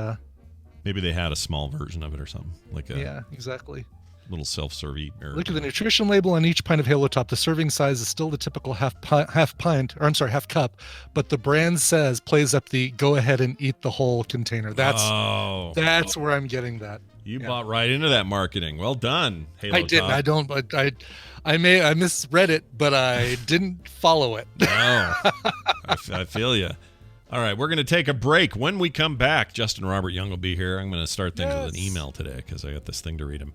Maybe they had a small version of it or something, like a Yeah, exactly. little self-serve. Look at the nutrition label on each pint of Halo Top. The serving size is still the typical half cup, but the brand plays up the go ahead and eat the whole container. That's where I'm getting that. You bought right into that marketing. Well done, Halo I didn't. Top. I don't. But I misread it, but I didn't follow it. No, I feel you. All right, we're going to take a break. When we come back, Justin Robert Young will be here. I'm going to start things with an email today because I got this thing to read him.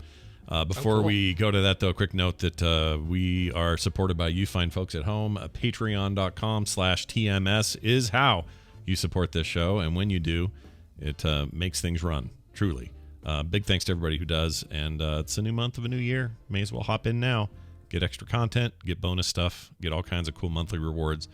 Before we go to that, though, a quick note that we are supported by you fine folks at home. Patreon.com/TMS is how you support this show. And when you do, it makes things run, truly. Big thanks to everybody who does. And it's a new month of a new year. May as well hop in now. Get extra content, get bonus stuff, get all kinds of cool monthly rewards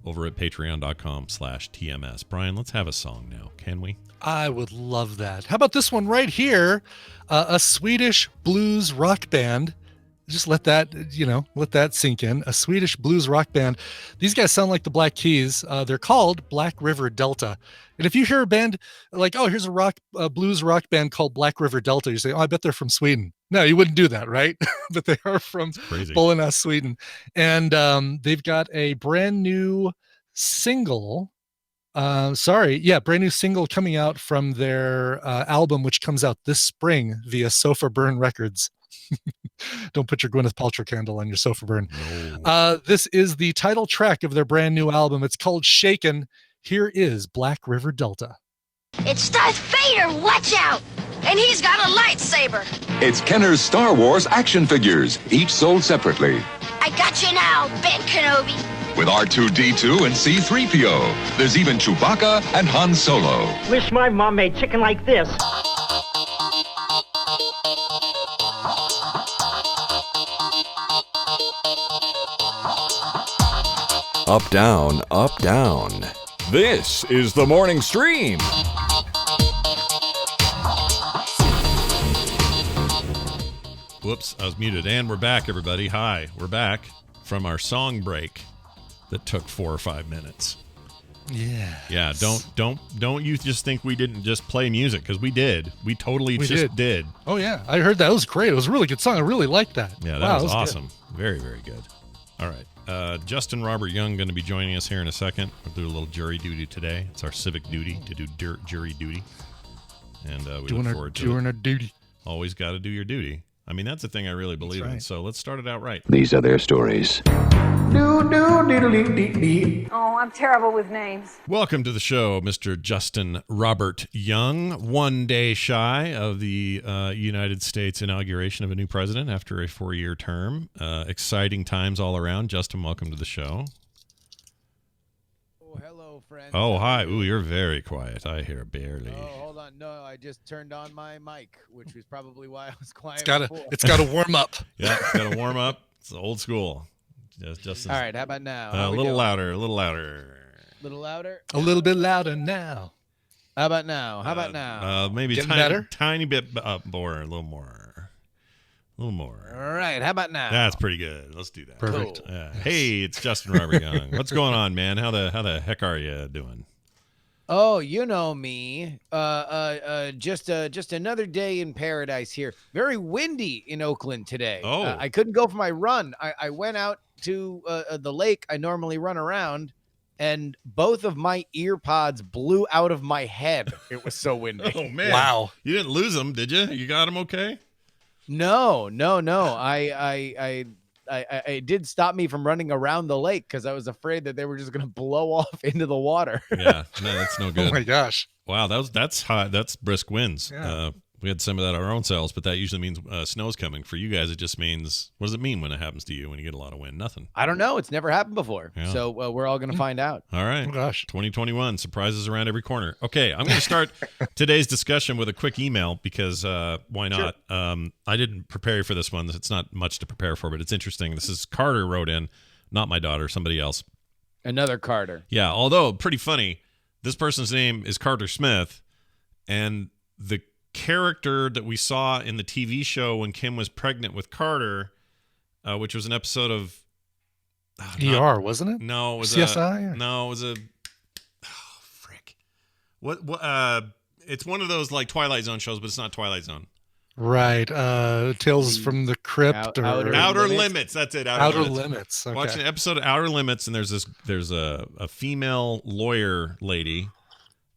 over at patreon.com/TMS. Brian, let's have a song now, can we? I would love that. How about this one right here? A Swedish blues rock band. Just let that sink in. A Swedish blues rock band. These guys sound like the Black Keys. They're called Black River Delta. And if you hear a band like, oh, here's a blues rock band called Black River Delta, you say, oh, I bet they're from Sweden. No, you wouldn't do that, right? But they are from Bollnäs, Sweden. And they've got a brand new single. Brand new single coming out from their album, which comes out this spring via Sofa Burn Records. Don't put your Gwyneth Paltrow candle on your Sofa Burn. No. This is the title track of their brand new album. It's called Shaken. Here is Black River Delta. It's Darth Vader, watch out! And he's got a lightsaber. It's Kenner's Star Wars action figures, each sold separately. I got you now, Ben Kenobi. With R2-D2 and C-3PO. There's even Chewbacca and Han Solo. Wish my mom made chicken like this. Up, down, up, down. This is the morning stream. Whoops, I was muted. And we're back, everybody. Hi, we're back from our song break that took 4 or 5 minutes. Yeah. Don't you just think we didn't just play music, because we did. We totally did. Oh yeah, I heard that. It was great. It was a really good song. I really liked that. Yeah, that was awesome. Good. Very, very good. All right. Justin Robert Young going to be joining us here in a second. We'll do a little jury duty today. It's our civic duty to do jury duty. And we look forward to doing our duty. Always got to do your duty. I mean, that's the thing I really believe in. So let's start it out right. These are their stories. Oh, I'm terrible with names. Welcome to the show, Mr. Justin Robert Young. 1 day shy of the United States inauguration of a new president after a 4-year term. Exciting times all around. Justin, welcome to the show. Oh, hello, friends. Oh, hi. Ooh, you're very quiet. I hear barely. Oh, hold on. No, I just turned on my mic, which was probably why I was quiet. It's got to warm up. Yeah, it's got to warm up. It's old school. Just all right, how about now? A little louder, a little louder. A little louder? A little bit louder now. How about now? How about now? Maybe tiny bit up more, a little more. All right, how about now? That's pretty good. Let's do that. Perfect. Cool. Hey, it's Justin Robert Young. What's going on, man? How the heck are you doing? Oh, you know me. Just another day in paradise here. Very windy in Oakland today. Oh. I couldn't go for my run. I went out to the lake I normally run around, and both of my ear pods blew out of my head. It was so windy. Oh man! Wow! You didn't lose them, did you? You got them okay? No. I did stop me from running around the lake because I was afraid that they were just going to blow off into the water. Yeah, no, that's no good. Oh my gosh! Wow, that's high. That's brisk winds. Yeah. We had some of that at our own selves, but that usually means snow's coming. For you guys, it just means, what does it mean when it happens to you when you get a lot of wind? Nothing. I don't know. It's never happened before. Yeah. So we're all going to find out. All right. Oh, gosh. 2021, surprises around every corner. Okay, I'm going to start today's discussion with a quick email because why not? Sure. I didn't prepare you for this one. It's not much to prepare for, but it's interesting. This is Carter wrote in, not my daughter, somebody else. Another Carter. Yeah, although pretty funny. This person's name is Carter Smith, and the character that we saw in the TV show when Kim was pregnant with Carter, which was an episode of ER, wasn't it? No, it was CSI. No, it was a frick. What? It's one of those like Twilight Zone shows, but it's not Twilight Zone. Right. Tales from the Crypt or Outer Limits. That's it. Outer Limits. Okay. Watching an episode of Outer Limits, and there's a female lawyer lady,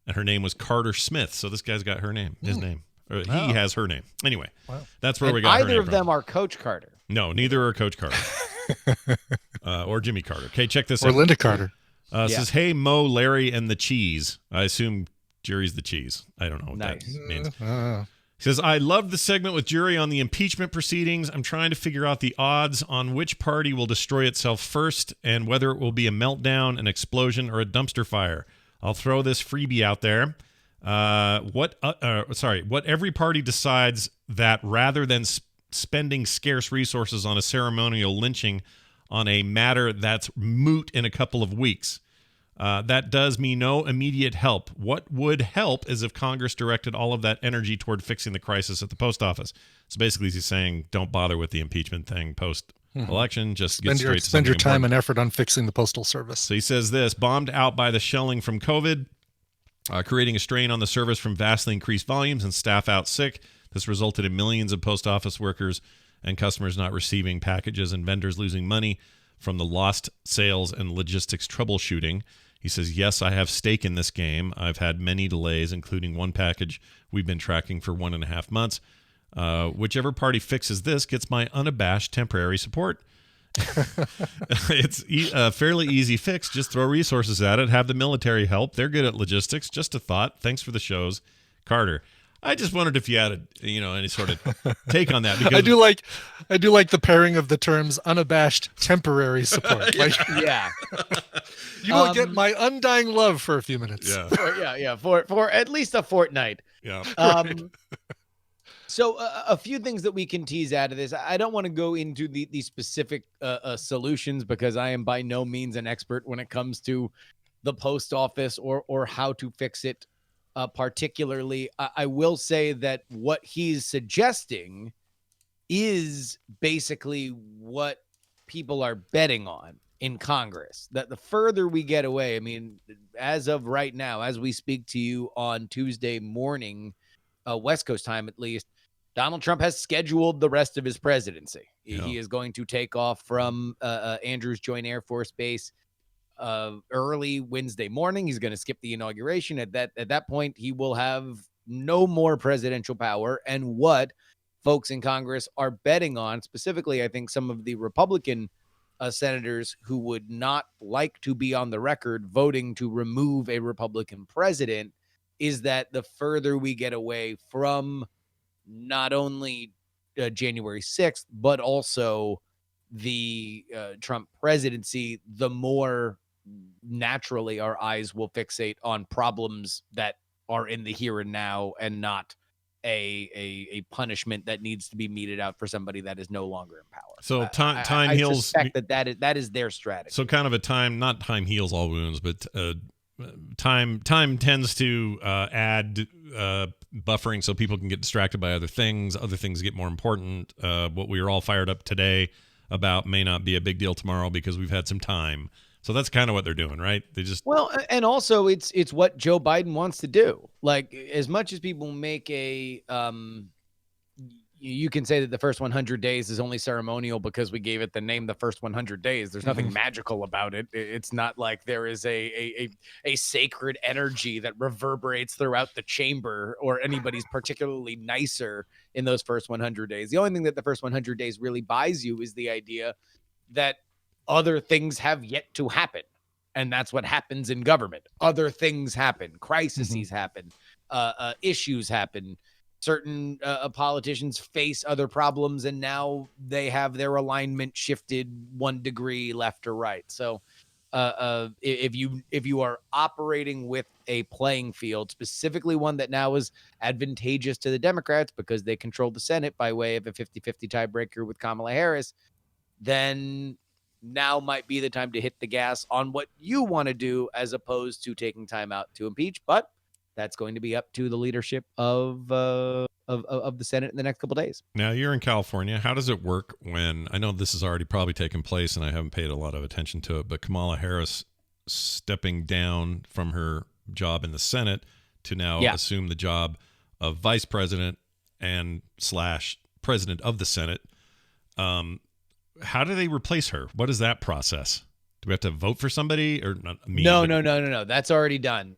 and her name was Carter Smith. So this guy's got her name, his name. Or he has her name. Anyway, that's where we got her name either of from. them are Coach Carter. No, neither are Coach Carter. Or Jimmy Carter. Okay, check this out. Or Linda Carter. Says, hey, Mo, Larry, and the cheese. I assume Jury's the cheese. I don't know what that means. He says, I love the segment with Jury on the impeachment proceedings. I'm trying to figure out the odds on which party will destroy itself first and whether it will be a meltdown, an explosion, or a dumpster fire. I'll throw this freebie out there. What every party decides that rather than spending scarce resources on a ceremonial lynching on a matter that's moot in a couple of weeks. That does me no immediate help. What would help is if Congress directed all of that energy toward fixing the crisis at the post office. So basically he's saying don't bother with the impeachment thing post-election. Just get straight to something spend your time important. and effort on fixing the Postal Service. So he says this, bombed out by the shelling from COVID, creating a strain on the service from vastly increased volumes and staff out sick. This resulted in millions of post office workers and customers not receiving packages and vendors losing money from the lost sales and logistics troubleshooting. He says, yes, I have stake in this game. I've had many delays, including one package we've been tracking for 1.5 months. Whichever party fixes this gets my unabashed temporary support. It's a fairly easy fix. Just throw resources at it. Have the military help. They're good at logistics. Just a thought. Thanks for the shows, Carter. I just wondered if you had any sort of take on that. Because I do like the pairing of the terms unabashed temporary support. Yeah. You will get my undying love for a few minutes. Yeah. For at least a fortnight. Yeah. So a few things that we can tease out of this. I don't want to go into the specific solutions because I am by no means an expert when it comes to the post office or how to fix it. Particularly, I will say that what he's suggesting is basically what people are betting on in Congress. That the further we get away, I mean, as of right now, as we speak to you on Tuesday morning, West Coast time at least, Donald Trump has scheduled the rest of his presidency. Yeah. He is going to take off from Andrews Joint Air Force Base early Wednesday morning. He's going to skip the inauguration. At that point, he will have no more presidential power. And what folks in Congress are betting on, specifically, I think some of the Republican senators who would not like to be on the record voting to remove a Republican president, is that the further we get away from not only January 6th, but also the Trump presidency, the more naturally our eyes will fixate on problems that are in the here and now and not a punishment that needs to be meted out for somebody that is no longer in power. So time heals. I suspect that is their strategy. So kind of not time heals all wounds, but time tends to add buffering so people can get distracted by other things. Other things get more important. What we are all fired up today about may not be a big deal tomorrow because we've had some time. So that's kind of what they're doing, right? They just and also it's what Joe Biden wants to do. Like, as much as people make a you can say that the first 100 days is only ceremonial because we gave it the name the first 100 days. There's nothing magical about it. It's not like there is a sacred energy that reverberates throughout the chamber or anybody's particularly nicer in those first 100 days. The only thing that the first 100 days really buys you is the idea that other things have yet to happen. And that's what happens in government. Other things happen. Crises happen. Issues happen. certain politicians face other problems, and now they have their alignment shifted 1 degree left or right. So if you are operating with a playing field, specifically one that now is advantageous to the Democrats because they control the Senate by way of a 50-50 tiebreaker with Kamala Harris, then now might be the time to hit the gas on what you want to do as opposed to taking time out to impeach. But that's going to be up to the leadership of the Senate in the next couple days. Now, you're in California. How does it work when, I know this has already probably taken place and I haven't paid a lot of attention to it, but Kamala Harris stepping down from her job in the Senate to now assume the job of vice president and / president of the Senate. How do they replace her? What is that process? Do we have to vote for somebody or not? No. That's already done.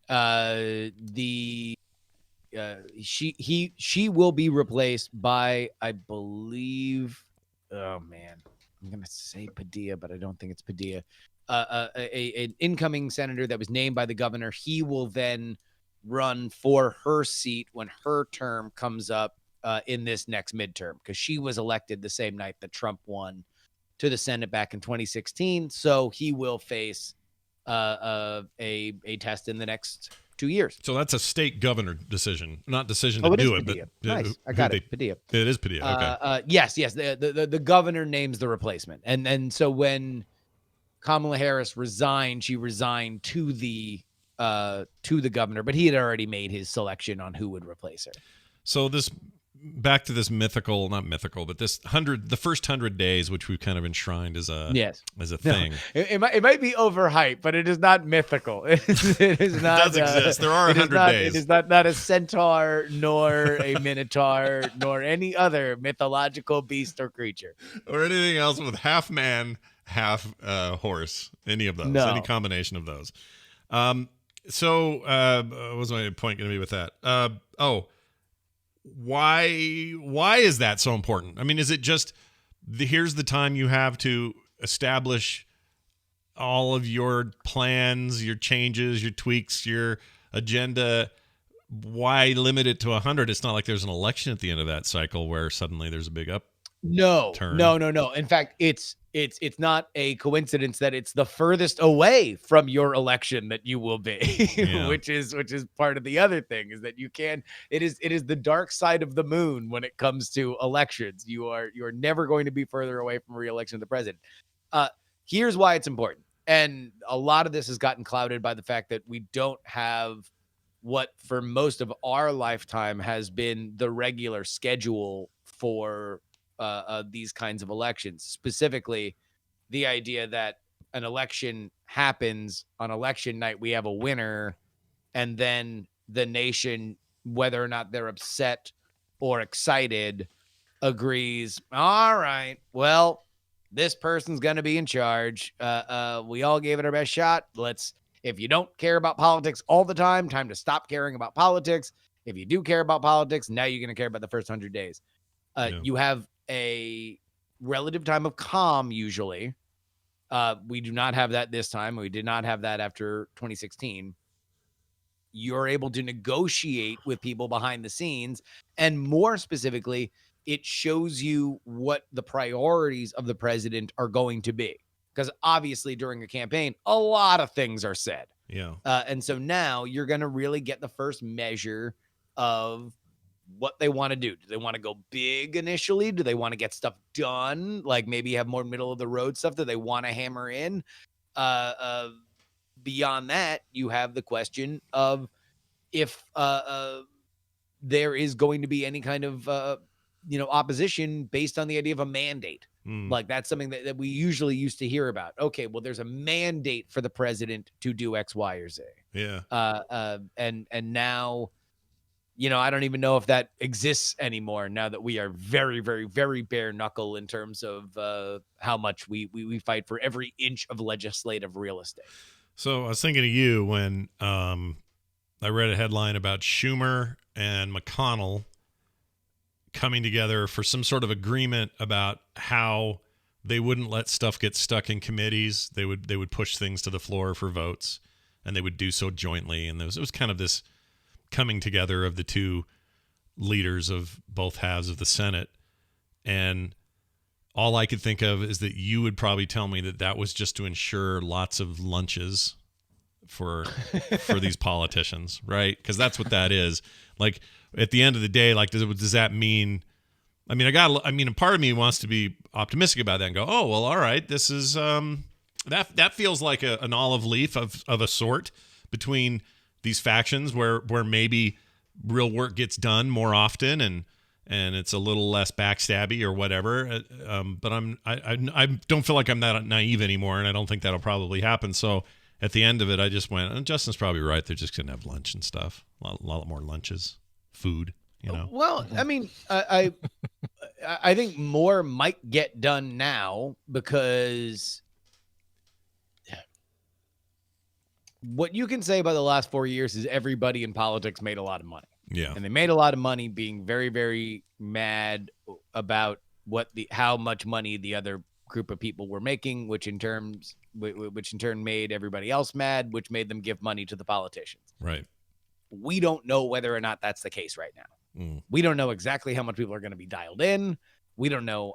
She will be replaced by, I believe, oh man, I'm gonna say Padilla, but I don't think it's Padilla. An incoming senator that was named by the governor. He will then run for her seat when her term comes up in this next midterm, because she was elected the same night that Trump won to the Senate back in 2016. So he will face a test in the next 2 years. So that's a state governor decision, not decision to do it. Padilla. But Nice. I got it. Padilla. It is Padilla. Okay. Yes. The governor names the replacement, and so when Kamala Harris resigned, she resigned to the governor, but he had already made his selection on who would replace her. So back to this not mythical, but the first 100 days, which we've kind of enshrined as a thing. No, it might be overhyped, but it is not mythical. It is not. It does exist. There are 100 days. It is not a centaur, nor a minotaur, nor any other mythological beast or creature, or anything else with half man, half horse. Any of those? Any combination of those? So what was my point going to be with that? Why is that so important? I mean, is it just here's the time you have to establish all of your plans, your changes, your tweaks, your agenda? Why limit it to 100? It's not like there's an election at the end of that cycle where suddenly there's a big upturn. No. In fact, it's not a coincidence that it's the furthest away from your election that you will be, which is part of the other thing, is that it is the dark side of the moon when it comes to elections. You are never going to be further away from re-election of the president. Here's why it's important. And a lot of this has gotten clouded by the fact that we don't have what for most of our lifetime has been the regular schedule for these kinds of elections, specifically the idea that an election happens on election night, we have a winner, and then the nation, whether or not they're upset or excited, agrees, all right, well, this person's going to be in charge. We all gave it our best shot. If you don't care about politics all the time to stop caring about politics. If you do care about politics, now you're going to care about the first 100 days. You have a relative time of calm usually. We do not have that this time. We did not have that after 2016. You're able to negotiate with people behind the scenes, and more specifically, it shows you what the priorities of the president are going to be. Because obviously during a campaign, a lot of things are said. Yeah. And so now you're going to really get the first measure of what they want to do. Do they want to go big initially? Do they want to get stuff done? Like maybe have more middle of the road stuff that they want to hammer in? Beyond that, you have the question of if there is going to be any kind of opposition based on the idea of a mandate. Like that's something that we usually used to hear about. Okay, well, there's a mandate for the president to do X, Y, or Z. Yeah. And now, I don't even know if that exists anymore now that we are very, very, very bare knuckle in terms of how much we fight for every inch of legislative real estate. So I was thinking of you when I read a headline about Schumer and McConnell coming together for some sort of agreement about how they wouldn't let stuff get stuck in committees. They would push things to the floor for votes, and they would do so jointly. And it was kind of this coming together of the two leaders of both halves of the Senate, and all I could think of is that you would probably tell me that was just to ensure lots of lunches for these politicians, right? Because that's what that is. Like at the end of the day, like does that mean? I mean, a part of me wants to be optimistic about that and go, oh well, all right, this is that feels like an olive leaf of a sort between these factions where maybe real work gets done more often and it's a little less backstabby or whatever. But I don't feel like I'm that naive anymore, and I don't think that'll probably happen. So at the end of it, I just went, Justin's probably right. They're just gonna have lunch and stuff, a lot more lunches, food. Well, I mean, I think more might get done now because what you can say about the last 4 years is everybody in politics made a lot of money. Yeah. And they made a lot of money being very, very mad about how much money the other group of people were making, which in turn made everybody else mad, which made them give money to the politicians. Right. We don't know whether or not that's the case right now. We don't know exactly how much people are going to be dialed in. We don't know,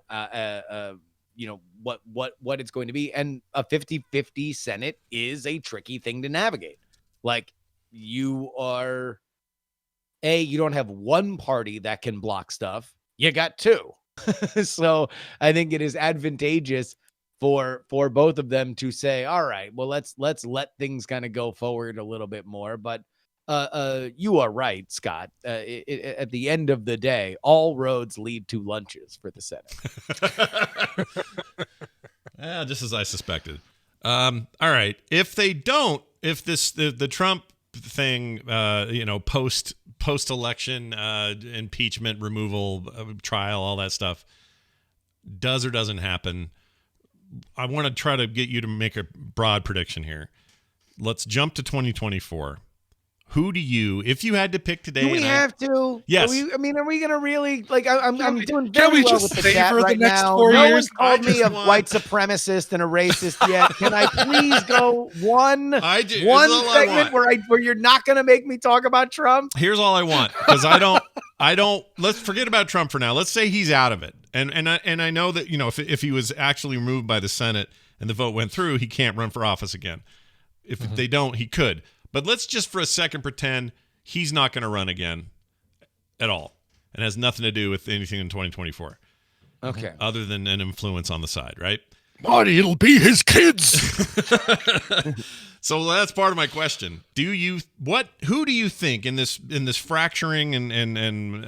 what it's going to be. And a 50-50 Senate is a tricky thing to navigate. Like you don't have one party that can block stuff. You got two. So I think it is advantageous for both of them to say, all right, well, let's let things kind of go forward a little bit more. But you are right, Scott. At the end of the day, all roads lead to lunches for the Senate. Just as I suspected. All right. If they don't, if the Trump thing, post-election impeachment, removal, trial, all that stuff, does or doesn't happen, I want to try to get you to make a broad prediction here. Let's jump to 2024. Who do you, if you had to pick today? Do we have to? Yes. Are we going to really, like, I'm doing can very we well just with the chat savor the right next now. 4 No years? one's called I me just a want- white supremacist and a racist yet. Can I please go one This is one all I segment want. where you're not going to make me talk about Trump? Here's all I want, because I don't. Let's forget about Trump for now. Let's say he's out of it, and I know that if he was actually removed by the Senate and the vote went through, he can't run for office again. If they don't, he could. But let's just for a second pretend he's not going to run again at all, and has nothing to do with anything in 2024. Okay. Other than an influence on the side, right? Marty, it'll be his kids. So that's part of my question. Who do you think in this fracturing and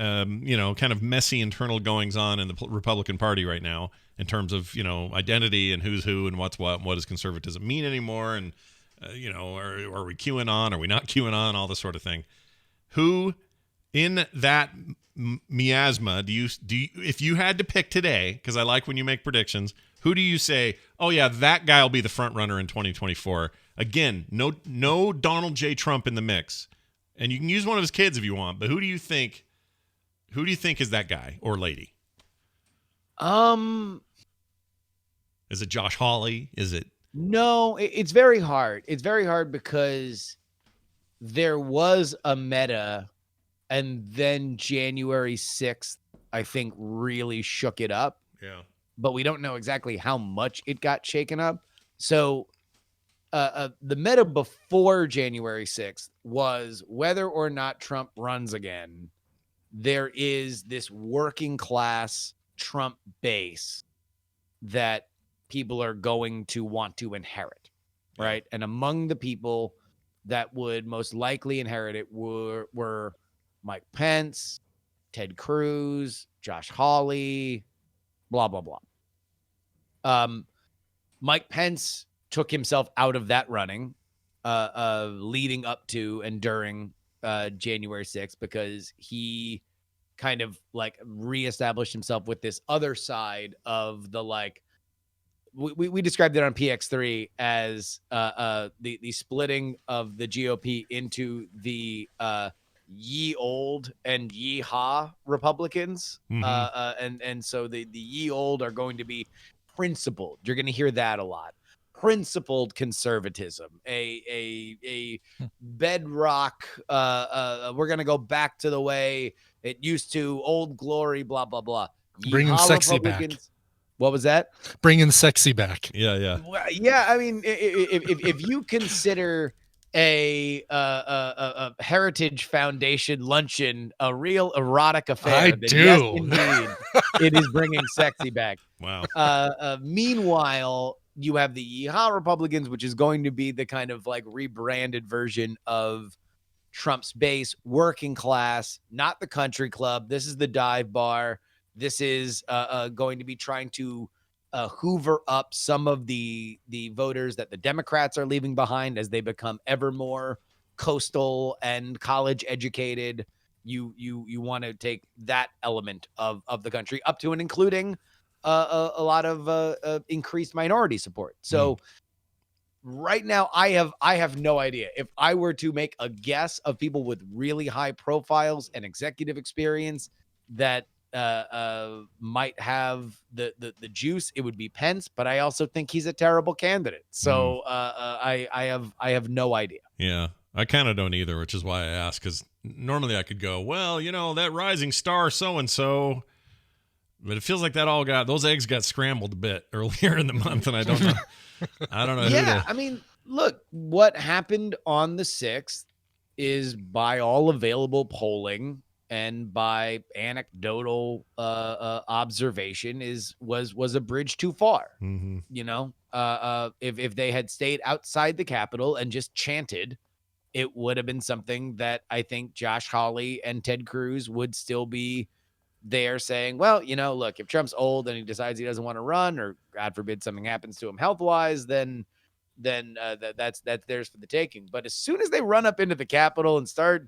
kind of messy internal goings on in the Republican Party right now in terms of identity and who's who and what's what and what does conservatism mean anymore, and are we QAnon, are we not QAnon, all this sort of thing? Who in that miasma do you if you had to pick today, because I like when you make predictions, who do you say, oh yeah, that guy will be the front runner in 2024? Again, no Donald J. Trump in the mix. And you can use one of his kids if you want, but who do you think is that guy or lady? Is it Josh Hawley? Is it? No, it's very hard. It's very hard because there was a meta, and then January 6th, I think, really shook it up. Yeah. But we don't know exactly how much it got shaken up. So the meta before January 6th was whether or not Trump runs again, there is this working class Trump base that people are going to want to inherit, right? And among the people that would most likely inherit it were Mike Pence, Ted Cruz, Josh Hawley, blah, blah, blah. Mike Pence took himself out of that running leading up to and during January 6th because he kind of like reestablished himself with this other side of the like, we described it on PX3 as the splitting of the GOP into the ye old and ye ha Republicans. And so the ye old are going to be principled. You're going to hear that a lot. Principled conservatism, a bedrock. We're going to go back to the way It used to, old glory, blah, blah, blah. Bringing Yeehaw, sexy back. Republicans. What was that? Bringing sexy back. Yeah. Well, yeah, I mean, if you consider a Heritage Foundation luncheon a real erotic affair, I then do. yes, indeed, it is bringing sexy back. Wow. Meanwhile, you have the Yeehaw Republicans, which is going to be the kind of like rebranded version of Trump's base, working class, not the country club. This is the dive bar. This is going to be trying to hoover up some of the voters that the Democrats are leaving behind as they become ever more coastal and college educated. You want to take that element of the country up to and including a lot of increased minority support. So right now, I have no idea. If I were to make a guess of people with really high profiles and executive experience that might have the juice, it would be Pence. But I also think he's a terrible candidate. So I have no idea. Yeah, I kind of don't either, which is why I asked, because normally I could go, well, that rising star so-and-so, but it feels like those eggs got scrambled a bit earlier in the month, and I don't know. I don't know. Yeah, I mean, look, what happened on the 6th is, by all available polling and by anecdotal observation, was a bridge too far. Mm-hmm. If they had stayed outside the Capitol and just chanted, it would have been something that I think Josh Hawley and Ted Cruz would still be there saying, well, look, if Trump's old and he decides he doesn't want to run, or God forbid something happens to him health-wise, then that's theirs for the taking. But as soon as they run up into the Capitol and start,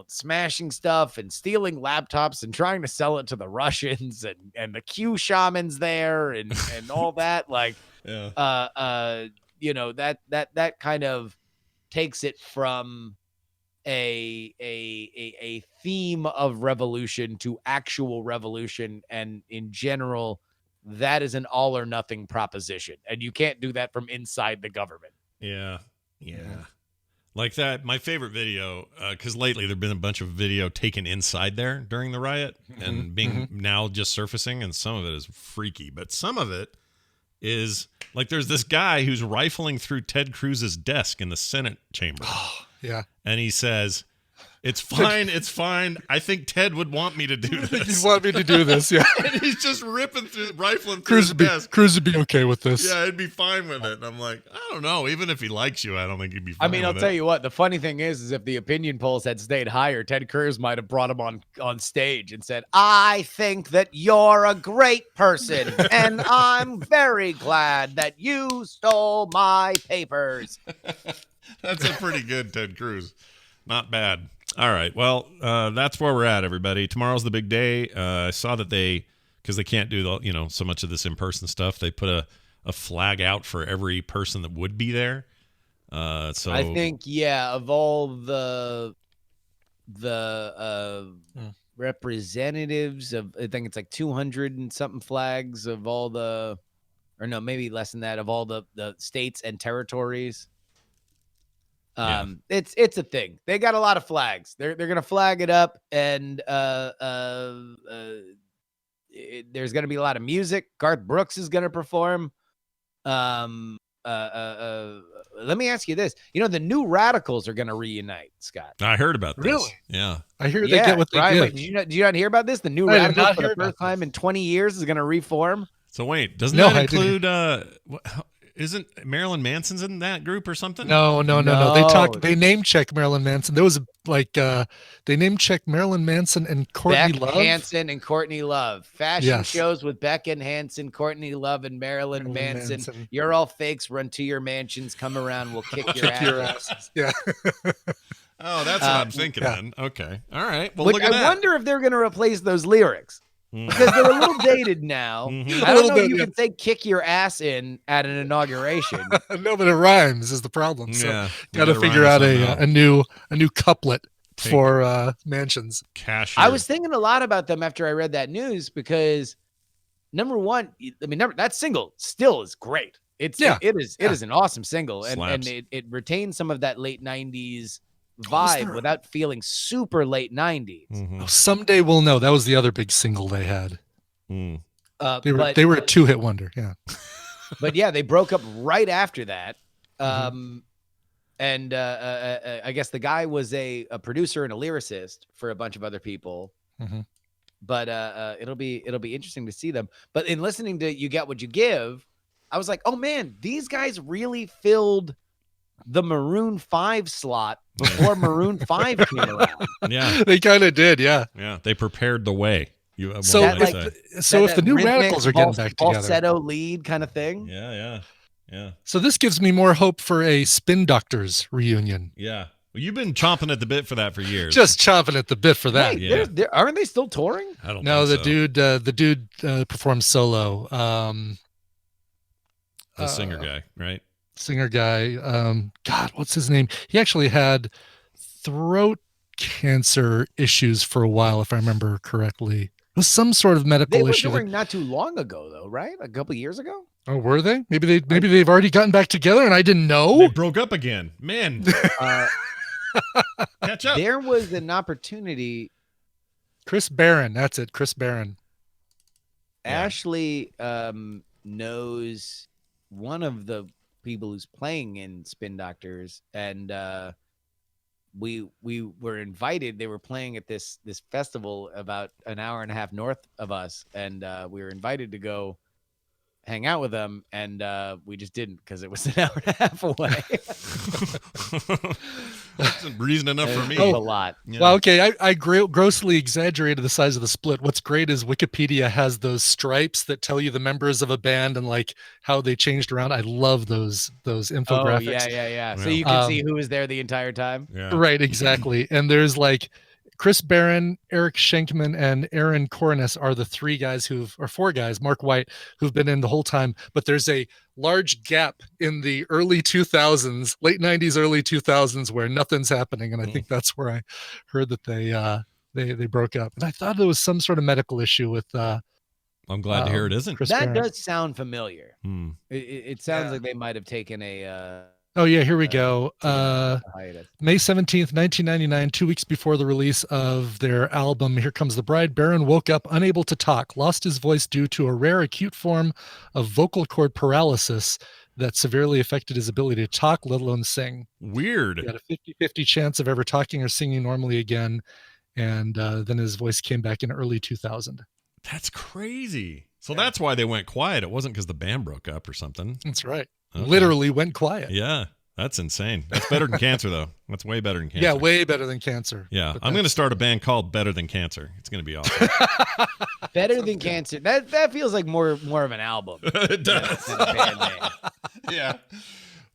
smashing stuff and stealing laptops and trying to sell it to the Russians and the Q shamans there and all that, like, that kind of takes it from a theme of revolution to actual revolution, and in general, that is an all or nothing proposition, and you can't do that from inside the government. Yeah. Like that, my favorite video, because lately there've been a bunch of video taken inside there during the riot and being now just surfacing, and some of it is freaky, but some of it is like, there's this guy who's rifling through Ted Cruz's desk in the Senate chamber. Yeah. And he says, it's fine. I think Ted would want me to do this. He'd want me to do this, yeah. And he's just rifling through his desk. Cruz would be okay with this. Yeah, he'd be fine with it. And I'm like, I don't know. Even if he likes you, I don't think he'd be fine I mean, I'll tell you what, the funny thing is if the opinion polls had stayed higher, Ted Cruz might have brought him on stage and said, I think that you're a great person, and I'm very glad that you stole my papers. That's a pretty good Ted Cruz. Not bad. All right. Well, that's where we're at, everybody. Tomorrow's the big day. I saw that because they can't do so much of this in-person stuff, they put a flag out for every person that would be there. So I think, of all the representatives of, I think it's like 200 and something flags of all maybe less than that, of all the states and territories. It's a thing. They got a lot of flags. They're gonna flag it up, and there's gonna be a lot of music. Garth Brooks is gonna perform. Let me ask you this: the New Radicals are gonna reunite, Scott. I heard about this. Really? Yeah. I hear they get what they right. get. Wait, did you not hear about this? The New Radicals, for the first time in 20 years, is gonna reform. So wait, doesn't that include isn't Marilyn Manson's in that group or something? No. They name check Marilyn Manson. There was they name check Marilyn Manson and Courtney Beck Love. Hansen and Courtney Love. Fashion shows with Beck and Hansen, Courtney Love, and Marilyn Manson. You're all fakes. Run to your mansions. Come around. We'll kick your asses. Yeah. Oh, that's what I'm thinking then. Okay. All right. Well, look at that. I wonder if they're going to replace those lyrics. Because they're a little dated now. I don't know if you can say "kick your ass in" at an inauguration. No, but it rhymes is the problem. So got to it figure out rhymes a new couplet for mansions. Cashier. I was thinking a lot about them after I read that news because, number one, that single still is great. It is an awesome single, and it retains some of that late '90s vibe without feeling super late 90s. Mm-hmm. Oh, Someday We'll Know. That was the other big single they had. Mm. They were a 2-hit wonder. Yeah. But yeah, they broke up right after that. And I guess the guy was a producer and a lyricist for a bunch of other people. Mm-hmm. But it'll be interesting to see them. But in listening to You Get What You Give, I was like, oh man, these guys really filled the Maroon 5 slot before Maroon 5 came around. Yeah, They kind of did. Yeah. yeah. They prepared the way. So if the New Radicals are getting back together, falsetto lead kind of thing. Yeah. so this gives me more hope for a Spin Doctors reunion. Yeah. Well, you've been chomping at the bit for that for years. Just chomping at the bit for that. Hey, aren't they still touring? I don't No, think the dude performs solo. the singer guy, right? Singer guy. God, what's his name? He actually had throat cancer issues for a while, if I remember correctly. It was some sort of medical They were issue. touring not too long ago, though, right? A couple years ago. Oh, were they? Maybe they've already gotten back together, and I didn't know. They broke up again, man. Catch up. There was an opportunity. Chris Barron, that's it. Chris Barron. Ashley knows one of the people who's playing in Spin Doctors, and we were invited. They were playing at this festival about an hour and a half north of us, and we were invited to go hang out with them, and we just didn't because it was an hour and a half away. That's reason enough for me. A lot. Yeah. Well, okay, I grossly exaggerated the size of the split. What's great is Wikipedia has those stripes that tell you the members of a band and like how they changed around. I love those infographics. Oh, yeah. So you can see who was there the entire time. Yeah. Right, exactly. And there's like Chris Barron, Eric Schenkman, and Aaron Cornish are the four guys, Mark White, who've been in the whole time. But there's a large gap in the early 2000s, late 90s, early 2000s, where nothing's happening. And I think that's where I heard that they broke up. And I thought there was some sort of medical issue with. I'm glad to hear it isn't. Chris That Barron. does sound familiar. It sounds like they might have taken a. Oh yeah, here we go. Hiatus. May 17th, 1999, 2 weeks before the release of their album Here Comes the Bride, Barron woke up unable to talk, lost his voice due to a rare acute form of vocal cord paralysis that severely affected his ability to talk, let alone sing. Weird. He had a 50-50 chance of ever talking or singing normally again, and then his voice came back in early 2000. That's crazy. So that's why they went quiet. It wasn't because the band broke up or something. That's right. Okay. Literally went quiet. Yeah. That's insane. That's better than cancer, though. That's way better than cancer. Yeah, way better than cancer. Yeah. But I'm going to start a band called Better Than Cancer. It's going to be awesome. Better Than Cancer. That feels like more of an album. It does. than a band name. Yeah.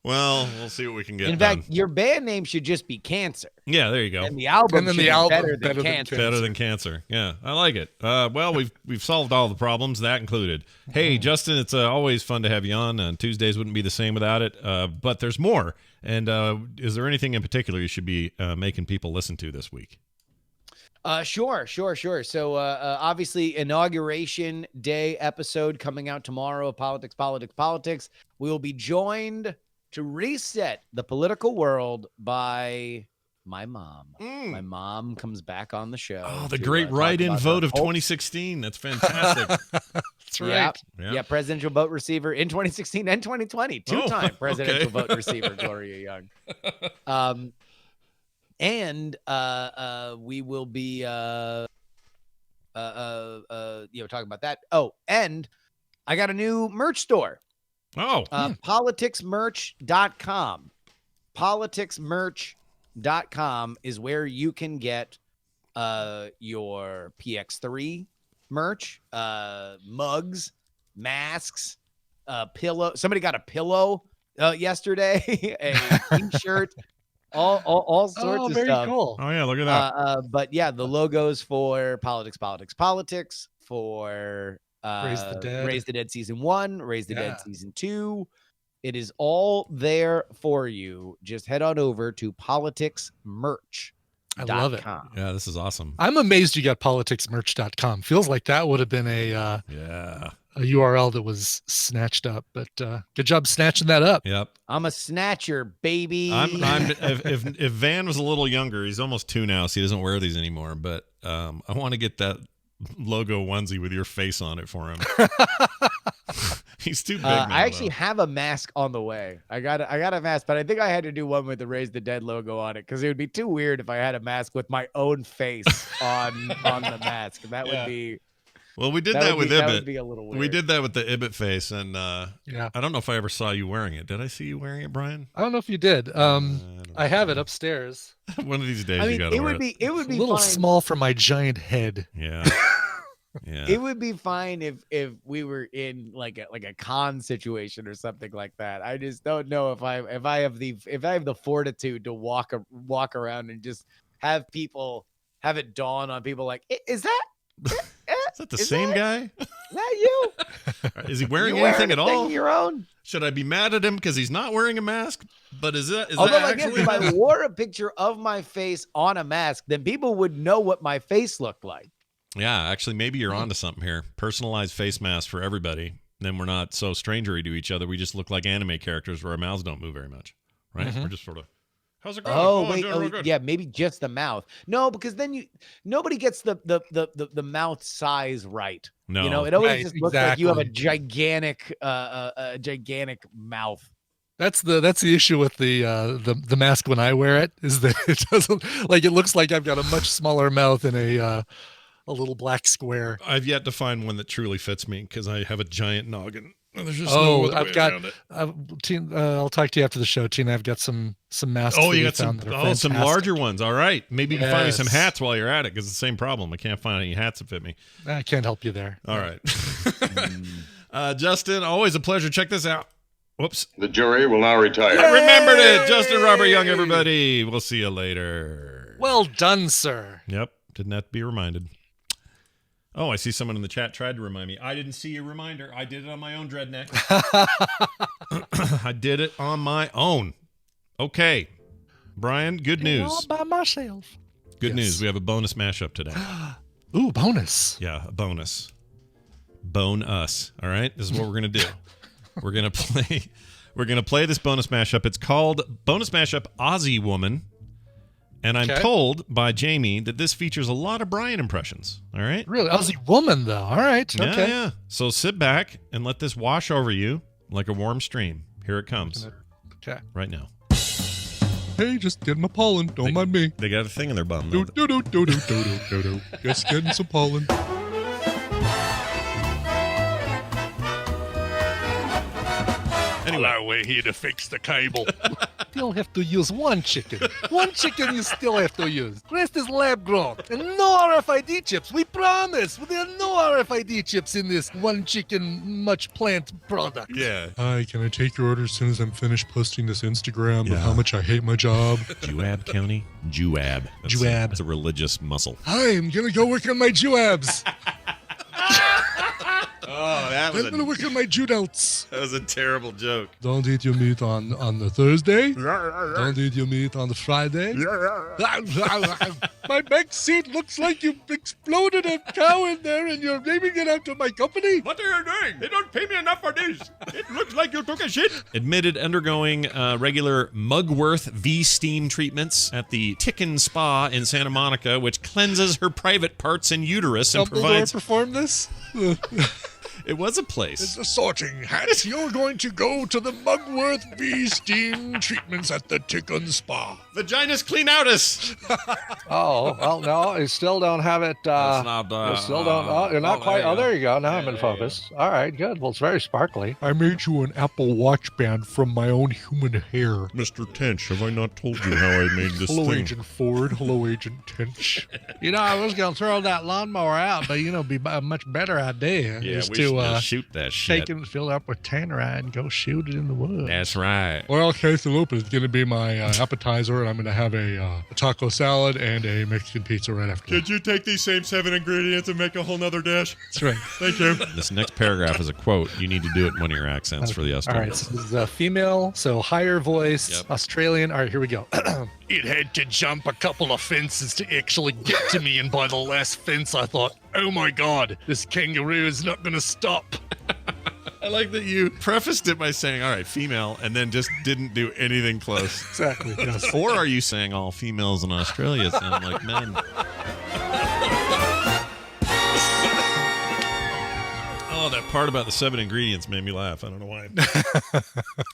Well, we'll see what we can get In done. fact, your band name should just be Cancer. Yeah, there you go. And the album And then should the be album, Better Than Cancer. Better than cancer. Yeah, I like it. Well, we've solved all the problems, that included. Hey, Justin, it's always fun to have you on. Tuesdays wouldn't be the same without it. But there's more. And is there anything in particular you should be making people listen to this week? Sure. So obviously, Inauguration Day episode coming out tomorrow of Politics. We will be joined to reset the political world by my mom. My mom comes back on the show. Oh, the great write-in vote of 2016. That's fantastic. That's right. Yeah, presidential vote receiver in 2016 and 2020. Two-time presidential vote receiver, Gloria Young. And we will be talking about that. Oh, and I got a new merch store. Politicsmerch.com. Politicsmerch.com is where you can get your PX3 merch, mugs, masks, pillow. Somebody got a pillow yesterday, a t-shirt, all sorts of very stuff. Cool. Oh yeah, look at that. But yeah, the logos for Politics, for Raise the Dead. Raise the Dead Season 1, Raise the Dead Season 2. It is all there for you. Just head on over to Politics Merch. I love it. Yeah, this is awesome. I'm amazed you got politicsmerch.com. Feels like that would have been a URL that was snatched up, but good job snatching that up. Yep. I'm a snatcher, baby. If Van was a little younger, he's almost 2 now, so he doesn't wear these anymore. But I want to get that logo onesie with your face on it for him. He's too big now, I actually have a mask on the way. I got a mask, but I think I had to do one with the Raise the Dead logo on it because it would be too weird if I had a mask with my own face on the mask. That would be. Well, we did that with Ibbot. That would be a little weird. We did that with the Ibbot face, and I don't know if I ever saw you wearing it. Did I see you wearing it, Brian? I don't know if you did. I have it upstairs. One of these days, you got to wear it. It would be a little fine. small for my giant head. Yeah. Yeah. It would be fine if we were in like a con situation or something like that. I just don't know if I have the fortitude to walk around and just have it dawn on people like, is that the same guy? Is that you? Is he wearing anything at all? Your own? Should I be mad at him because he's not wearing a mask? But is that actually? If I wore a picture of my face on a mask, then people would know what my face looked like. Yeah, actually, maybe you're onto something here. Personalized face mask for everybody. Then we're not so strangery to each other. We just look like anime characters where our mouths don't move very much, right? We're just sort of, how's it going? Yeah, maybe just the mouth. No, because then nobody gets the mouth size right. No, you know, it always just looks like you have a gigantic mouth. That's the issue with the mask when I wear it, is that it doesn't, like, it looks like I've got a much smaller mouth in a little black square. I've yet to find one that truly fits me because I have a giant noggin. There's just I've got. I'll talk to you after the show, Tina. I've got some masks. Oh, you got some larger ones. All right, maybe you can find me some hats while you're at it, because it's the same problem. I can't find any hats that fit me. I can't help you there. All right, Justin, always a pleasure. Check this out. Whoops. The jury will now retire. I remembered it. Justin Robert Young, everybody. We'll see you later. Well done, sir. Yep. Didn't have to be reminded. Oh, I see someone in the chat tried to remind me. I didn't see your reminder. I did it on my own, Dreadneck. I did it on my own. Okay. Brian, good news. All by myself. Good news. We have a bonus mashup today. Ooh, bonus. Yeah, a bonus. Bone us. All right? This is what we're going to do. We're going to play this bonus mashup. It's called Bonus Mashup Aussie Woman. And I'm told by Jamie that this features a lot of Brian impressions. All right? Really? Aussie Woman, though. All right. Okay. Yeah. So sit back and let this wash over you like a warm stream. Here it comes. Okay. Right now. Hey, just getting my pollen. Don't mind me. They got a thing in their bum. Just getting some pollen. Anyway, we're here to fix the cable. Still have to use one chicken. One chicken you still have to use. The rest is lab grown. And no RFID chips. We promise. There are no RFID chips in this one chicken, much plant product. Yeah. Hi, can I take your order as soon as I'm finished posting this Instagram of how much I hate my job? Juab County? Juab. Juab. It's a religious muscle. Hi, I'm going to go work on my Juabs. Oh, I'm going to work on my Judelts. That was a terrible joke. Don't eat your meat on the Thursday. Don't eat your meat on the Friday. My back seat looks like you exploded a cow in there and you're naming it after my company. What are you doing? They don't pay me enough for this. It looks like you took a shit. Admitted undergoing regular Mugworth V-steam treatments at the Tickin Spa in Santa Monica, which cleanses her private parts and uterus and provides... perform this? It was a place. It's a sorting hat. You're going to go to the Mugworth V-steam treatments at the Tickin Spa. Vaginas clean outus. Oh, well, no, you still don't have it. That's not, you still don't. Oh, you're not quite. There you go. Now I'm in focus. All right, good. Well, it's very sparkly. I made you an Apple Watch band from my own human hair. Mr. Tench, have I not told you how I made this Hello, thing? Agent Ford. Hello, Agent Tench. You know, I was going to throw that lawnmower out, but, be a much better idea. Yeah, is we to should shoot that shit. take it, fill it up with tannerite, and go shoot it in the woods. That's right. Well, quesalupa is going to be my appetizer, and I'm going to have a taco salad and a Mexican pizza right after. Could you take these same 7 ingredients and make a whole nother dish? That's right. Thank you. This next paragraph is a quote. You need to do it in one of your accents for the All Australians. right, so this is a female, so higher voice, Australian. All right, here we go. It had to jump a couple of fences to actually get to me, and by the last fence I thought, oh my god, this kangaroo is not going to stop. I like that you prefaced it by saying, all right, female, and then just didn't do anything close. Exactly. Yes. Or are you saying all females in Australia sound like men? Oh, that part about the 7 ingredients made me laugh. I don't know why.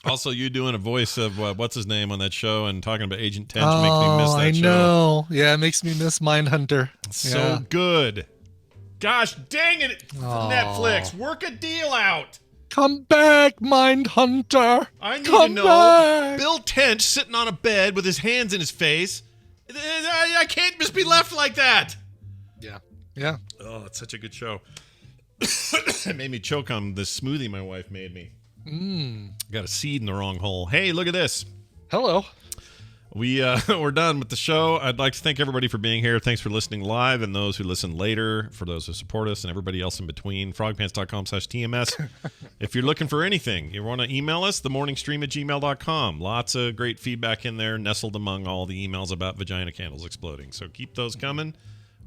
Also, you doing a voice of what's his name on that show and talking about Agent Tench makes me miss that show. I know. Yeah, it makes me miss Mindhunter. So good. Gosh dang it, Netflix. Work a deal out. Come back, Mindhunter. I need Come to know. back. Bill Tench sitting on a bed with his hands in his face. I can't just be left like that. Yeah. Yeah. Oh, it's such a good show. It made me choke on this smoothie my wife made me. Got a seed in the wrong hole. Hey, look at this. Hello. We're done with the show. I'd like to thank everybody for being here. Thanks for listening live, and those who listen later, for those who support us, and everybody else in between. Frogpants.com/TMS. If you're looking for anything, you want to email us, themorningstream@gmail.com. Lots of great feedback in there, nestled among all the emails about vagina candles exploding. So keep those coming.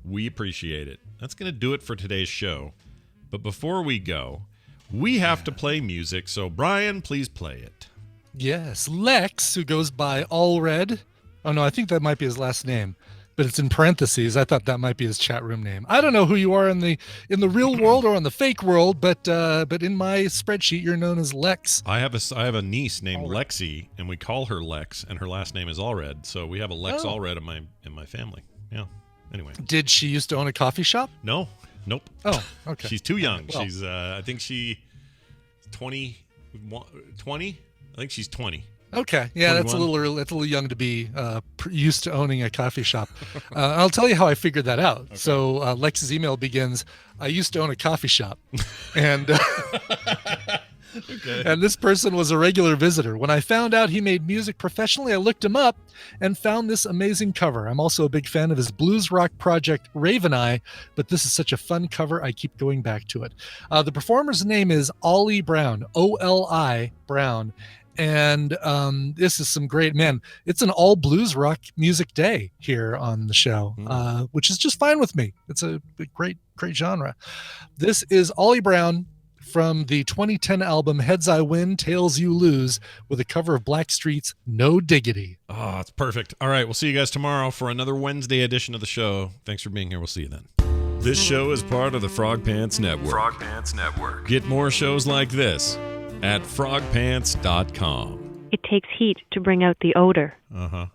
We appreciate it. That's going to do it for today's show. But before we go, we have to play music. So, Brian, please play it. Yes, Lex, who goes by Allred. Oh no, I think that might be his last name, but it's in parentheses. I thought that might be his chat room name. I don't know who you are in the real world or in the fake world, but in my spreadsheet you're known as Lex. I have a niece named Lexi, and we call her Lex, and her last name is Allred. So we have a Lex Allred in my family. Yeah. Anyway, did she used to own a coffee shop? No. Nope. Oh, okay. She's too young. Well. She's I think she 20. I think she's 20. Okay, yeah, 21. that's a little young to be used to owning a coffee shop. I'll tell you how I figured that out. Okay. So Lex's email begins, I used to own a coffee shop, and okay. And this person was a regular visitor. When I found out he made music professionally, I looked him up and found this amazing cover. I'm also a big fan of his blues rock project, Raven Eye, but this is such a fun cover, I keep going back to it. The performer's name is Ollie Brown, O-L-I Brown. And this is some great, man, it's an all blues rock music day here on the show, which is just fine with me. It's a great genre. This is Ollie Brown from the 2010 album Heads I Win, Tails You Lose, with a cover of Blackstreet's No Diggity. Oh, it's perfect. All right, we'll see you guys tomorrow for another Wednesday edition of the show. Thanks for being here. We'll see you then. This show is part of the Frog Pants Network. Frog Pants Network. Get more shows like this at frogpants.com. It takes heat to bring out the odor. Uh-huh.